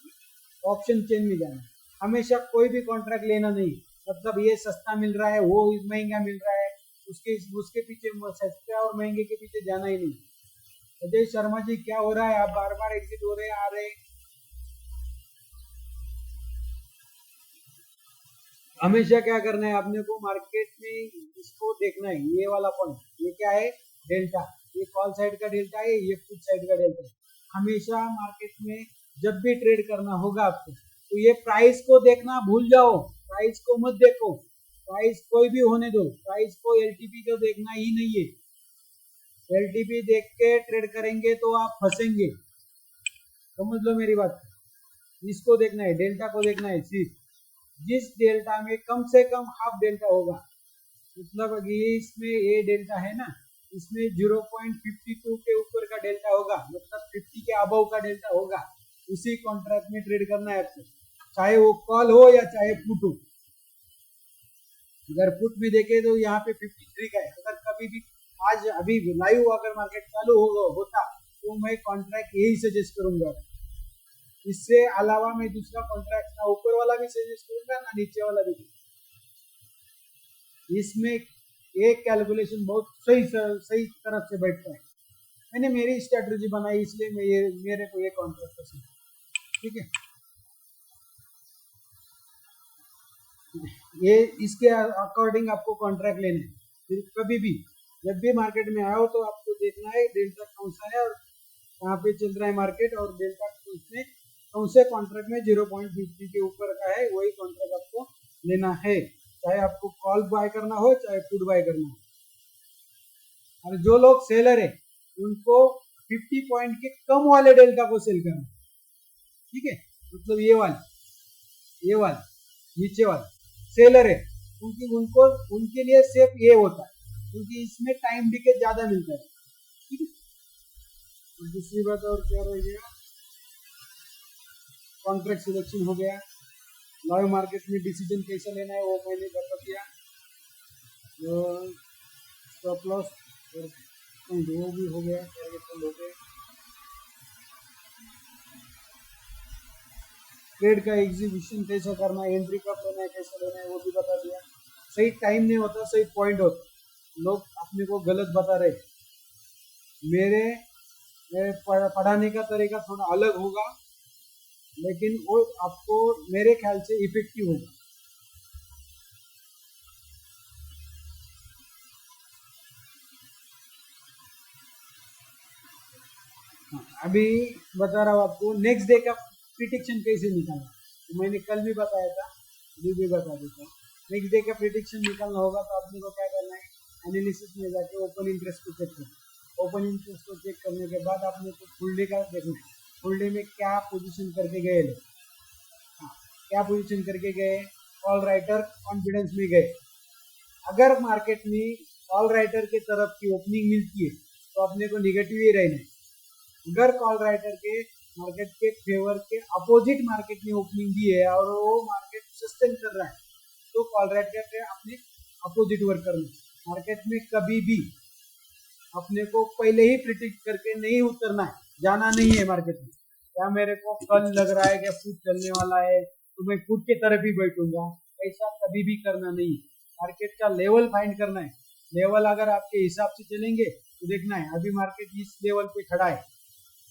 ऑप्शन चेंज में जाना है, हमेशा कोई भी कॉन्ट्रैक्ट लेना नहीं, मतलब ये सस्ता मिल रहा है, वो महंगा मिल रहा है, उसके उसके पीछे, सस्ता और महंगे के पीछे जाना ही नहीं। अजय शर्मा जी क्या हो रहा है, आप बार बार एग्जिट हो रहे आ रहे। हमेशा क्या करना है आपने को, मार्केट में इसको देखना है, ये वाला पॉइंट, ये क्या है, डेल्टा, ये कॉल साइड का डेल्टा है, ये पुट साइड का डेल्टा है। हमेशा मार्केट में जब भी ट्रेड करना होगा आपको तो ये प्राइस को देखना भूल जाओ, प्राइस को मत देखो, प्राइस कोई भी होने दो, प्राइस को एलटीपी को देखना ही नहीं है। एलटीपी देख के ट्रेड करेंगे तो आप फंसेंगे, समझ लो मेरी बात। इसको देखना है, डेल्टा को देखना है सिर्फ, जिस डेल्टा में कम से कम हाफ डेल्टा होगा, मतलब ये इसमें ये डेल्टा है ना, इसमें 0.52 के ऊपर का डेल्टा होगा, मतलब 50 के अबव का डेल्टा होगा, उसी कॉन्ट्रैक्ट में ट्रेड करना है आपको, चाहे वो कॉल हो या चाहे पुट हो। अगर पुट में देखे तो यहाँ पे 53 का है, अगर कभी भी आज अभी लाइव अगर मार्केट चालू होता तो मैं कॉन्ट्रैक्ट यही सजेस्ट करूंगा। इससे अलावा मैं दूसरा कॉन्ट्रैक्ट ना ऊपर वाला भी सजेस्ट करूंगा ना नीचे वाला भी। इसमें एक कैलकुलेशन बहुत सही तरफ से बैठता है, मैंने मेरी स्ट्रेटजी बनाई इसलिए मैं मेरे को ये कॉन्ट्रैक्ट पसंद, ठीक है। ये इसके अकॉर्डिंग आपको कॉन्ट्रैक्ट लेने, फिर कभी भी जब भी मार्केट में आओ तो आपको देखना है डेल्टा कौन सा है और कहाँ पे चल रहा है मार्केट, और डेल्टा उसमें कौन से कॉन्ट्रैक्ट में 0.50 के ऊपर का है, वही कॉन्ट्रैक्ट आपको लेना है, चाहे आपको कॉल बाय करना हो चाहे पुट बाय करना हो। और जो लोग सेलर है उनको 50 पॉइंट के कम वाले डेल्टा को सेल करना, ठीक है। मतलब ये वाला नीचे वाला सेलर है, क्योंकि उनको उनके लिए सिर्फ ये होता है, क्योंकि इसमें टाइम डिके ज्यादा मिलता है, ठीक है। और दूसरी बात और क्या रह गया, कॉन्ट्रैक्ट सिलेक्शन हो गया, लाइव मार्केट में डिसीजन कैसे लेना है वो मैंने बता दिया, स्टॉप लॉस और वो भी हो गया, टारगेट हो गए, ट्रेड का एग्जीक्यूशन कैसे करना है, एंट्री कब लेना है, कैसे लेना है वो भी बता दिया। सही टाइम नहीं होता, सही पॉइंट होता, लोग अपने को गलत बता रहे। मेरे पढ़ाने का तरीका थोड़ा अलग होगा, लेकिन वो आपको मेरे ख्याल से इफेक्टिव होगा। अभी बता रहा हूँ आपको नेक्स्ट डे का प्रिडिक्शन कैसे निकालना, तो मैंने कल भी बताया था, अभी भी बता देता हूँ। नेक्स्ट डे का प्रिडिक्शन निकालना होगा तो आपने को क्या करना है, एनालिसिस में जाके ओपन इंटरेस्ट को चेक करना, ओपन इंटरेस्ट को चेक करने के बाद आपने को फुल डे का देखना है, फुल डे में क्या पोजिशन करके गए लोग, क्या पोजिशन करके गए, कॉल राइटर कॉन्फिडेंस में गए, अगर मार्केट में कॉल राइटर के तरफ की ओपनिंग मिलती है तो अपने को निगेटिव ही रहना है। अगर कॉल राइटर के मार्केट के फेवर के अपोजिट मार्केट में ओपनिंग दी है और वो मार्केट सस्टेन कर रहा है तो कॉल राइटर के अपने अपोजिट वर्क करना है। मार्केट में कभी भी अपने को पहले ही प्रिडिक्ट करके नहीं उतरना है, जाना नहीं है मार्केट में। क्या मेरे को कल लग रहा है कि फुट चलने वाला है तो मैं फुट के तरफ ही बैठूंगा, ऐसा कभी भी करना नहीं है। मार्केट का लेवल फाइंड करना है। लेवल अगर आपके हिसाब से चलेंगे तो देखना है अभी मार्केट इस लेवल पे खड़ा है,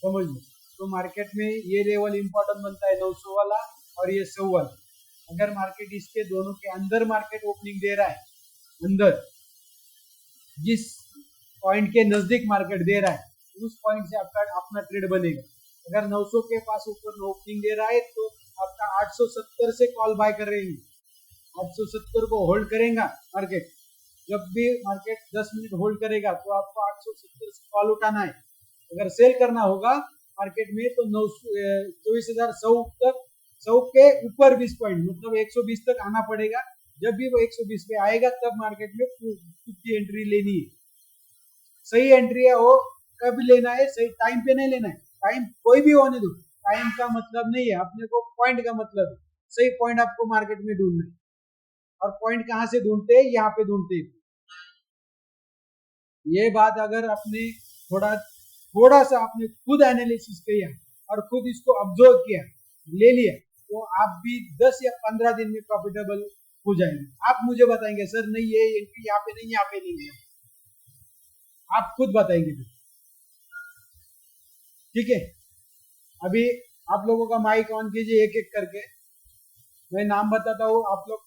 समझ लो। तो मार्केट में ये लेवल इंपॉर्टेंट बनता है 900 वाला और ये 100 वाला। अगर मार्केट इसके दोनों के अंदर मार्केट ओपनिंग दे रहा है, अंदर जिस पॉइंट के नजदीक मार्केट दे रहा है उस पॉइंट से आपका अपना ट्रेड बनेगा। अगर 900 के पास ऊपर ओपनिंग दे रहा है तो आपका 870 से कॉल बाय कर रहे हैं, 870 को होल्ड करेगा मार्केट। जब भी मार्केट 10 मिनट होल्ड करेगा तो आपको 870 से कॉल उठाना है। अगर सेल करना होगा मार्केट में तो 24,100 तक, 100 के ऊपर 20 पॉइंट मतलब 120 तक आना पड़ेगा। जब भी वो 120 पे आएगा तब मार्केट में 50 एंट्री लेनी है। सही एंट्री है वो कब लेना है, सही टाइम पे नहीं लेना है। टाइम कोई भी होने दो, टाइम का मतलब नहीं है, अपने को पॉइंट का मतलब है। सही पॉइंट आपको मार्केट में ढूंढना है। और पॉइंट कहाँ से ढूंढते हैं, यहाँ पे ढूंढते हैं। ये बात अगर आपने थोड़ा सा आपने खुद एनालिसिस किया और खुद इसको ऑब्जर्व किया, ले लिया, तो आप भी 10 या 15 दिन में प्रॉफिटेबल हो जाएंगे। आप मुझे बताएंगे सर नहीं ये एंट्री यहाँ पे नहीं, यहाँ पे नहीं है, आप खुद बताएंगे। ठीक है, अभी आप लोगों का माइक ऑन कीजिए एक एक करके, मैं नाम बताता हूँ, आप लोग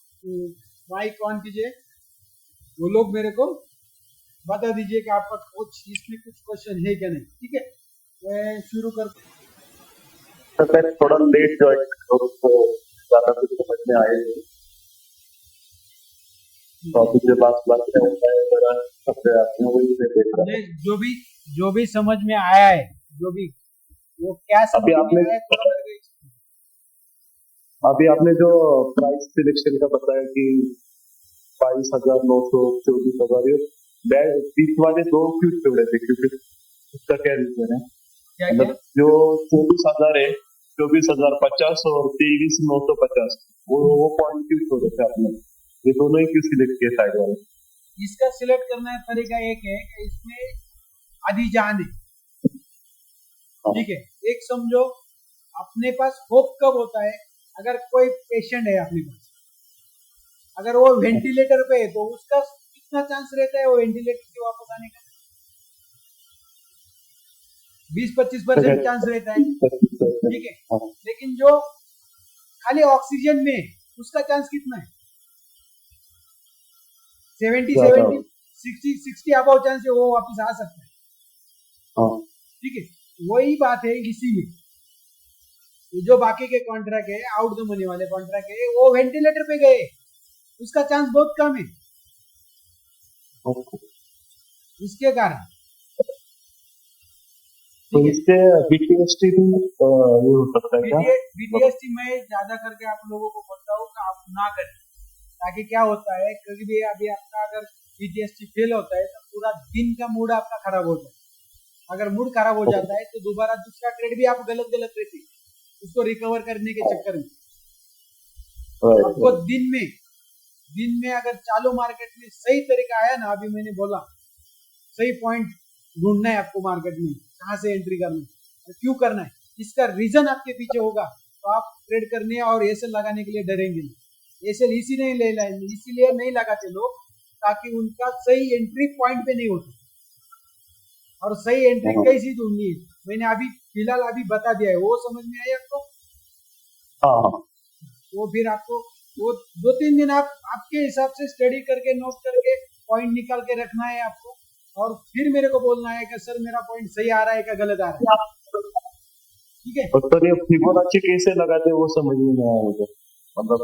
माइक ऑन कीजिए। वो लोग मेरे को बता दीजिए कि आपका कुछ इसमें कुछ क्वेश्चन है क्या नहीं। ठीक है, मैं शुरू कर। सर मैं थोड़ा लेट ज्वाइन और उसको ज्यादा कुछ समझ में आए नहीं, टॉपिक के पास बात क्या होता है जरा अपने आप में वही से देख रहा हूँ। जो भी समझ में आया है, जो भी वो क्या समझ अभी में आपने आया है तो मेरे को अभी आपने जो प्राइस सिलेक्शन का बताया कि 22,900 24,000, ये बीच वाले दो क्यों छोड़े थे, क्योंकि उसका क्या रीजन है? क्या मतलब जो 24,000 है, 24,050 और 23,950, वो पॉइंट क्यों छोड़े थे आपने? ये दोनों ही क्यों सिलेक्ट किए साइड वाले? इसका सिलेक्ट करना है तरीका एक है कि इसमें आधी जान है। ठीक है, एक समझो अपने पास होप कब होता है, अगर कोई पेशेंट है अपने पास, अगर वो वेंटिलेटर पे है तो उसका कितना चांस रहता है वो वेंटिलेटर से वापस आने का? 20-25% चांस रहता है। ठीक है, लेकिन जो खाली ऑक्सीजन में है, उसका चांस कितना है? 70 60 अबव चांस है वो वापस आ सकता है। ठीक है, वही बात है इसी में। जो बाकी के कॉन्ट्रैक्ट है, आउट द मनी वाले कॉन्ट्रैक्ट है, वो वेंटिलेटर पे गए, उसका चांस बहुत कम है इसके कारण। तो इससे बीटीएसटी भी ये हो सकता है क्या? बीटीएसटी मैं ज्यादा करके आप लोगों को बोलता हूँ कि आप ना करें, ताकि क्या होता है कभी भी अभी आपका अगर बीटीएसटी फेल होता है तो पूरा दिन का मूड आपका खराब हो जाता है। अगर मूड खराब हो जाता है तो दोबारा दूसरा ट्रेड भी आप गलत रहते हैं उसको रिकवर करने के चक्कर में। आपको दिन में अगर चालू मार्केट में सही तरीका आया ना, अभी मैंने बोला सही पॉइंट ढूंढना है आपको मार्केट में, कहाँ से एंट्री करना है, क्यों करना है, इसका रीजन आपके पीछे होगा तो आप ट्रेड करने और एसएल लगाने के लिए डरेंगे नहीं। एसएल इसीलिए नहीं लगाते लोग ताकि उनका सही एंट्री पॉइंट पे नहीं होता। और सही एंट्री कैसी ढूंढनी है मैंने अभी फिलहाल अभी बता दिया है, वो समझ में आया आपको? हाँ, वो फिर आपको वो 2-3 दिन आप आपके हिसाब से स्टडी करके नोट करके पॉइंट निकाल के रखना है आपको, और फिर मेरे को बोलना है कि सर मेरा पॉइंट सही आ रहा है क्या गलत आ रहा है। ठीक है, तो ये फिबोनाची कैसे लगाते हैं वो समझ में नहीं आया मुझे, मतलब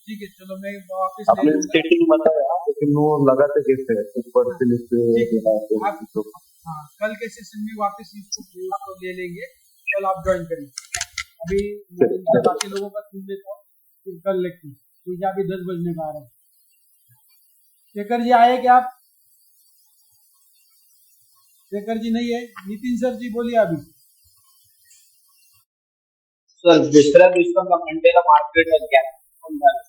ठीक है चलो मैं वापस आपने स्केटिंग बताया लेकिन वो लगाते कैसे हैं ऊपर से नीचे? हाँ, कल के सेशन में वापस इसको ले लेंगे, कल आप ज्वाइन करेंगे। अभी बाकी लोगों का सुन लेता हूँ फिर कल लेते हैं, क्योंकि अभी 10 बजने का आ रहा है। शेखर जी आए क्या आप? शेखर जी नहीं है। नितिन सर जी बोलिए अभी। सर दुसऱ्या दिवसाला मंडेला मार्केट गॅप पण झालं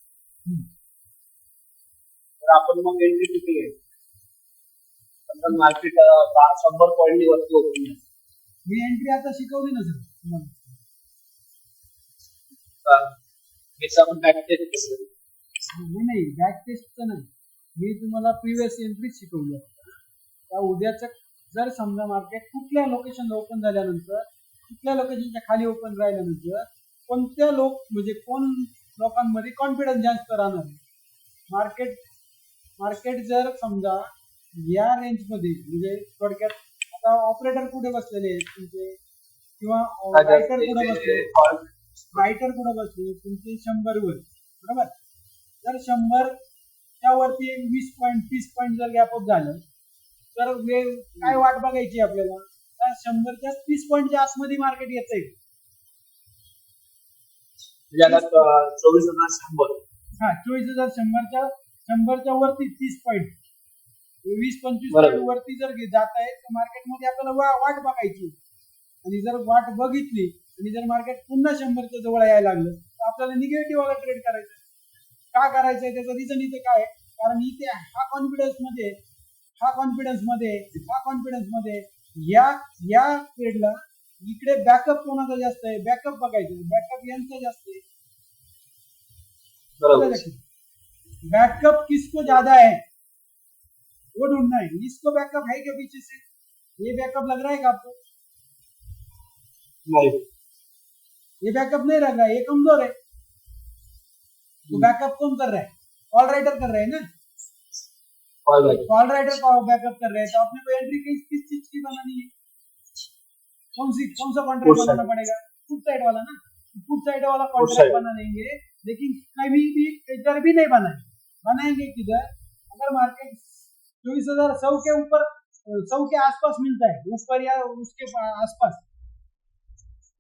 तर आपण मग एंट्री किती घ्यायची? पण मार्केट 100 पॉईंट वरती ओपन मी एंट्री आता शिकवली ना सर तुम्हाला. याचा पण बॅक टेस्ट कसं? नाही बॅक टेस्टचं नाही, मी तुम्हाला प्रिव्हियस एंट्री शिकवली. त्या उद्याचं जर समजा मार्केट कुठल्या लोकेशनला ओपन झाल्यानंतर, कुठल्या लोकेशनच्या खाली ओपन राहिल्यानंतर कोणत्या म्हणजे कोण लोकांमध्ये कॉन्फिडन्स जास्त राहणार. मार्केट जर समजा या रेंजमध्ये म्हणजे थोडक्यात आता ऑपरेटर कुठे बसलेले आहेत तुमचे, किंवा रायटर कुठे बसले, तुमचे 100 वर, बरोबर. जर 100 च्या वरती 20 पॉईंट 30 पॉईंट जर गॅप अप झालं तर काय वाट बघायची आपल्याला? तर 100च्या 30 पॉईंटच्या आतमध्ये मार्केट येतंय. म्हणजे 24,100. हा 24,100च्या 100च्या वरती 30 पॉईंट 20-25 पॉईंट वरती जर जात आहे तर मार्केटमध्ये आपल्याला वाट बघायची. आणि जर वाट बघितली आणि जर मार्केट पुन्हा 100च्या जवळ यायला लागलं तर आपल्याला निगेटिव्ह वाला ट्रेड करायचं. का करायचंय त्याचं रिझन इथे काय? कारण इथे हा कॉन्फिडन्स मध्ये या ट्रेडला इकडे बॅकअप कोणाचा जास्त आहे, बॅकअप बघायचं. बॅकअप यांचा जास्त आहे. बैकअप किसको ज्यादा है वो ढूंढना है. इसको बैकअप है क्या पीछे से? ये बैकअप लग रहा है क्या आपको? नहीं, ये बैकअप नहीं लग रहा है, ये कमजोर है. तो बैकअप कौन कर रहा है? ऑल राइटर कर रहे हैं ना. ऑल राइटर बैकअप कर रहे हैं तो अपने को एंट्री किस चीज की बनानी है? कौन सा कॉन्ट्रैक्ट बनाना पड़ेगा? फुट साइड वाला ना. फुट साइड वाला कॉन्ट्रैक्ट बनाएंगे, लेकिन कभी भी इधर भी नहीं बनाएंगे किधर? अगर मार्केट 24,100 के ऊपर 100 के आसपास मिलता है, ऊपर या उसके आसपास,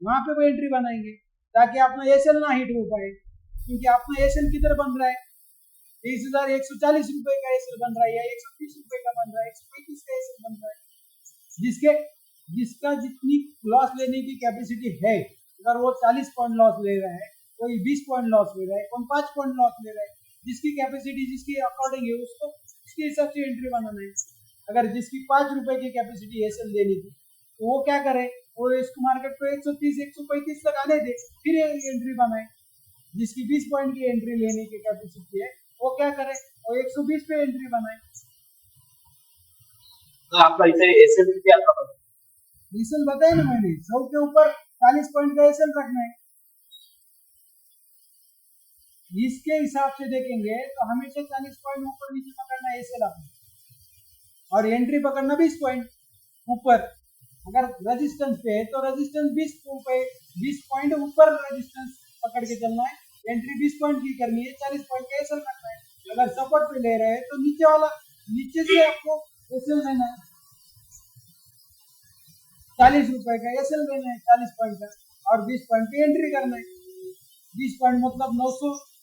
वहां पे वो एंट्री बनाएंगे ताकि अपना एसएल ना हिट हो पाए. क्योंकि अपना एसएल किधर बन रहा है? 23,140 रुपए का एसएल बन रहा है, या 130 रुपए का बन रहा है, 135 का एसएल बन रहा है. जिसका जितनी लॉस लेने की कैपेसिटी है, अगर वो 40 पॉइंट लॉस ले रहा है, कोई 20 पॉइंट लॉस ले रहा है, कोई 5 पॉइंट लॉस ले रहा है, जिसकी कैपेसिटी जिसकी अकॉर्डिंग है उसको उसके हिसाब से एंट्री बनाना है. अगर जिसकी 5 रुपए की कैपेसिटी एसएल देने की, तो वो क्या करे? वो इसको मार्केट को 130 135 तक आने दे, फिर एंट्री बनाए. जिसकी 20 पॉइंट की एंट्री लेने की कैपेसिटी है वो क्या करे? वो 120 पे एंट्री बनाए. तो आपका इसे एसएल किती आता है? एसएल बताया ना मैंने, 100 के ऊपर 40 पॉइंट का एसएल रखना है. इसके हिसाब से देखेंगे तो हमेशा 40 पॉइंट ऊपर नीचे पकड़ना है एसएल आपने, और एंट्री पकड़ना 20 पॉइंट ऊपर. अगर रेजिस्टेंस पे है तो रेजिस्टेंस 20 पॉइंट ऊपर रेजिस्टेंस पकड़ के चलना है. एंट्री 20 पॉइंट की करनी है, 40 पॉइंट का एसएल रखना है. अगर सपोर्ट पे ले रहे हैं तो नीचे से आपको एसएल लेना है, 40 रुपए का एसएल लेना है 40 पॉइंट का, और 20 पॉइंट पे एंट्री करना है. 20 पॉइंट मतलब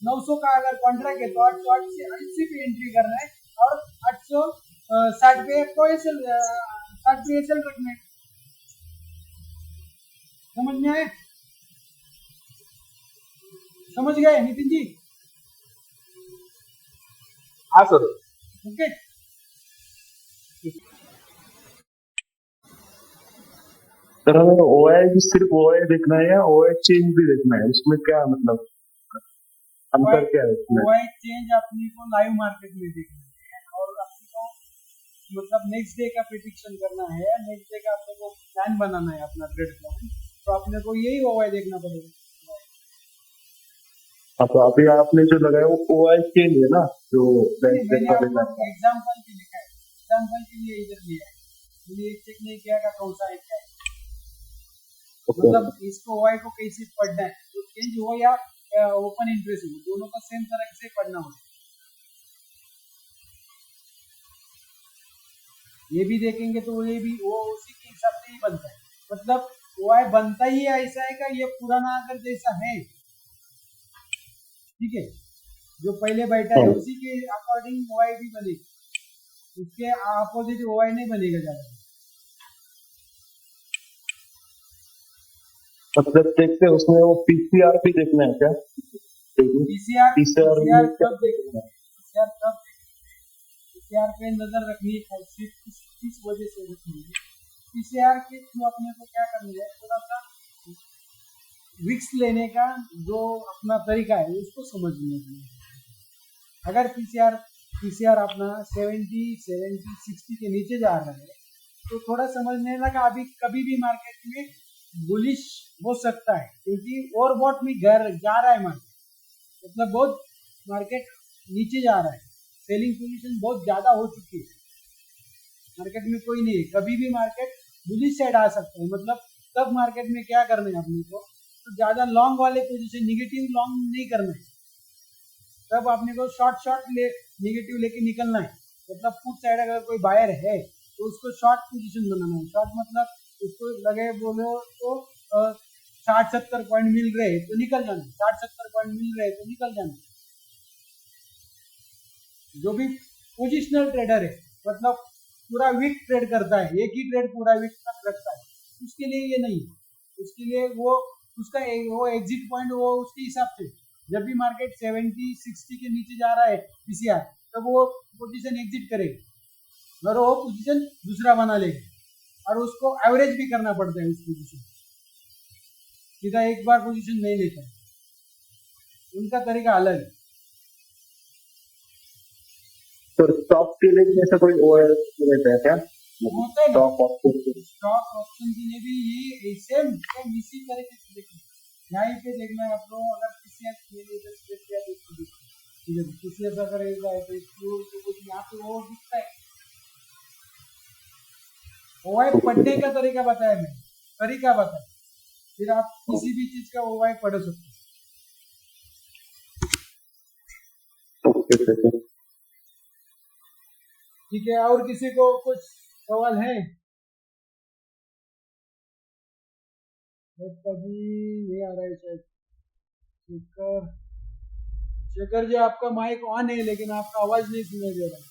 900 का अगर कॉन्ट्रैक्ट है तो 880 पे एंट्री करना है, और 860 पे आपको एसएल 60 पे एसएल रखना है. समझ में आए? समझ गए नितिन जी? हाँ सर. ओके. तर ओआई सिर्फ ओआई देखना है या ओआई चेंज भी देखना है? उसमें क्या मतलब अंतर क्या है इसमें? ओआई चेंज अपने को लाइव मार्केट में देखना है, और अपने को मतलब नेक्स्ट डे का प्रेडिक्शन करना है, नेक्स्ट डे का अपने को प्लान बनाना है, अपना ट्रेड प्लान. तो अपने को यही ओआई देखना पड़ेगा. हाँ, तो अभी आपने जो लगाया वो ओआई चेंज है ना, जो एग्जाम्पल के लिखा है, एग्जाम्पल के लिए इधर लिया है. मैंने चेक नहीं किया का कौन सा है क्या है. मतलब इसको ओआई को कैसे पढ़ना है, तो चेंज हो या ओपन इंटरेस्ट हो, दोनों का सेम तरह से पढ़ना होगा. ये भी देखेंगे तो ये भी वो उसी के हिसाब से ही बनता है. मतलब ओआई बनता ही ऐसा है का ये पुराना अगर जैसा है, ठीक है, जो पहले बैठा है उसी के अकॉर्डिंग ओआई भी बनेगी. उसके अपोजिट ओवाई नहीं बनेगा ज्यादा। मतलब देखते हैं उसमें वो पीसीआर भी देखना है क्या? पीसीआर पीसीआर पीसीआर कब देखना है? पीसीआर कब पीसीआर पे नजर रखनी है, किस वजह से रखनी है? पीसीआर के थ्रू अपने को क्या करना है, थोड़ा सा रिक्स लेने का जो अपना तरीका है उसको समझने के लिए। अगर पीसीआर पीसीआर अपना 60 के नीचे जा रहा है तो थोड़ा समझने लगा अभी कभी भी मार्केट में बुलिश हो सकता है, क्योंकि और बहुत में जा रहा है मार्केट, मतलब बहुत मार्केट नीचे जा रहा है, सेलिंग पोजीशन बहुत ज्यादा हो चुकी है, मार्केट में कोई नहीं है, कभी भी मार्केट बुलिश साइड आ सकता है। मतलब तब मार्केट में क्या करना है अपने को, तो ज्यादा लॉन्ग वाले पोजीशन निगेटिव लॉन्ग नहीं करना है, तब अपने को शॉर्ट निगेटिव लेके निकलना है। मतलब फुट साइड अगर कोई बायर है तो उसको शॉर्ट पोजीशन बनाना है। शॉर्ट मतलब उसको लगे बोलो तो 60-70 पॉइंट मिल रहे तो निकल जाना, 60-70 पॉइंट मिल रहे तो निकल जाना। जो भी पोजिशनल ट्रेडर है, मतलब पूरा वीक ट्रेड करता है, एक ही ट्रेड पूरा वीक तक रखता है, उसके लिए ये नहीं है। उसके लिए वो एग्जिट पॉइंट वो उसके हिसाब से, जब भी मार्केट 70-60 के नीचे जा रहा है पीसीआर, तब वो पोजीशन एग्जिट करेगा और वो पोजीशन दूसरा बना लेगा, और उसको एवरेज भी करना पड़ता है उस पोजीशन, सीधा एक बार पोजीशन नहीं लेता है, उनका तरीका अलग है। तो स्टॉक के लिए भी ऐसा कोई ओएस रहता है क्या? होता है ना, स्टॉक ऑप्शन स्टॉक ऑप्शन के लिए भी ये सेम इसी तरीके से देखना, यहाँ पे देखना है आप लोग। अगर पीसीआर पीसीआर अगर तो यहाँ पे वो दिखता है, ओवाई पढ़ने का तरीका बताया मैं, तरीका बताया, फिर आप किसी भी चीज का ओवाई पढ़ सकते ओके। ठीक है। और किसी को कुछ सवाल है? जी नहीं आ रहा है शायद। शेखर जी आपका माइक ऑन है लेकिन आपका आवाज नहीं सुनाई दे रहा,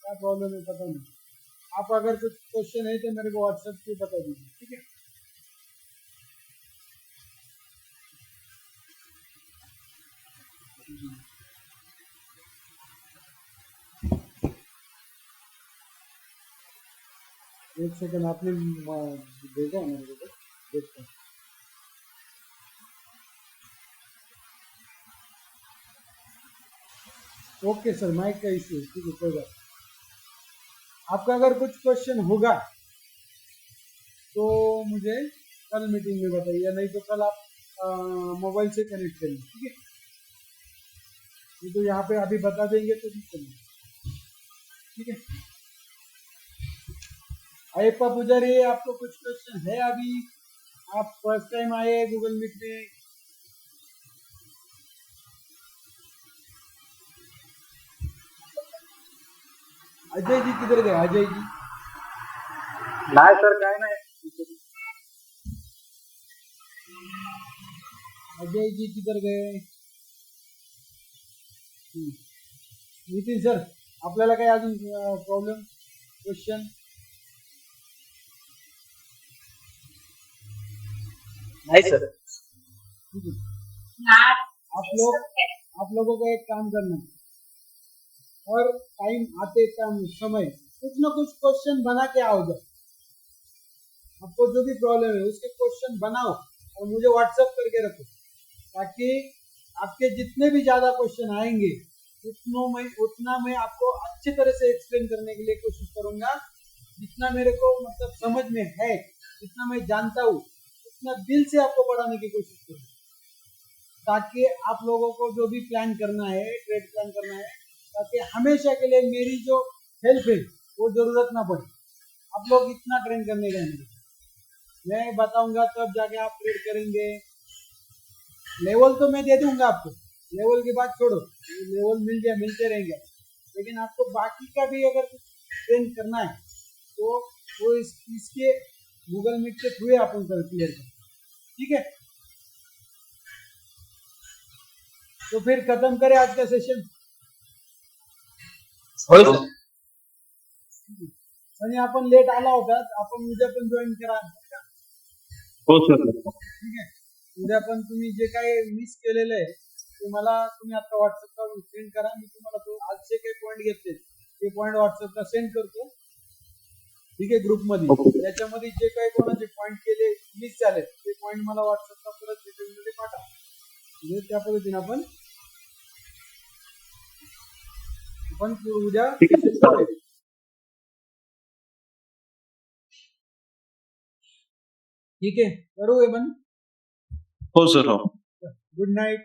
क्या प्रॉब्लम है पता नहीं। आप अगर कुछ क्वेश्चन है तो मेरे को व्हाट्सएप पे बता दीजिए, ठीक है। एक सेकंड, आपने भेजा है मेरे को, देखता हूँ। ओके सर, माइक का इश्यू, ठीक है, कोई बात। आपका अगर कुछ क्वेश्चन होगा तो मुझे कल मीटिंग में बताइए, नहीं तो कल आप मोबाइल से कनेक्ट करिए, ठीक है। ये तो यहाँ पे अभी बता देंगे तो भी चलेगा, ठीक है। अयप्पा पुजारी, आपको कुछ क्वेश्चन है अभी? आप फर्स्ट टाइम आए गूगल मीट में? अजय जी किधर गए? अजय जी नाही सर, काय नाही। अजय जी किधर गए? नितीन सर, आपल्याला काही अजून प्रॉब्लेम क्वेश्चन? नाही सर। ठीक है। आप लोगों को एक काम करना है, और टाइम आते समय कुछ ना कुछ क्वेश्चन बना के आओ। जब आपको जो भी प्रॉब्लम है उसके क्वेश्चन बनाओ और मुझे व्हाट्सएप करके रखो, ताकि आपके जितने भी ज्यादा क्वेश्चन आएंगे उतना मैं आपको अच्छी तरह से एक्सप्लेन करने के लिए कोशिश करूंगा। जितना मेरे को मतलब समझ में है, जितना मैं जानता हूँ, उतना दिल से आपको पढ़ाने की कोशिश करूंगा, ताकि आप लोगों को जो भी प्लान करना है, ट्रेड प्लान करना है, ताकि हमेशा के लिए मेरी जो हेल्प है वो जरूरत ना पड़े। आप लोग इतना ट्रेन करने का नहीं, मैं बताऊंगा तब जाके आप ट्रेड करेंगे। लेवल तो मैं दे दूंगा आपको, लेवल की बात छोड़ो, लेवल मिलते रहेंगे, लेकिन आपको बाकी का भी अगर कुछ ट्रेन करना है तो वो इसके गूगल मीट के थ्रू अपन कर क्लियर कर, ठीक है। तो फिर खत्म करें आज का सेशन। आणि आपण लेट आला होता आपण उद्या पण जॉईन करा हो सर. ठीक आहे. उद्या पण तुम्ही जे काही मिस केलेलं आहे ते मला तुम्ही आता व्हॉट्सअपला सेंड करा. मी तुम्हाला तो आजचे काही पॉईंट घेतले ते पॉईंट व्हॉट्सअपला सेंड करतो. ठीक आहे ग्रुपमध्ये. Okay. त्याच्यामध्ये जे काही कोणाचे पॉईंट केले मिस झाले ते पॉईंट मला व्हॉट्सअपला परत डिटेलमध्ये पाठवा. म्हणजे त्या पद्धतीने आपण उद्या ठीक आहे चालेल. ठीक आहे करू हे बंद. हो सर. हो. Good night.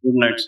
Good night.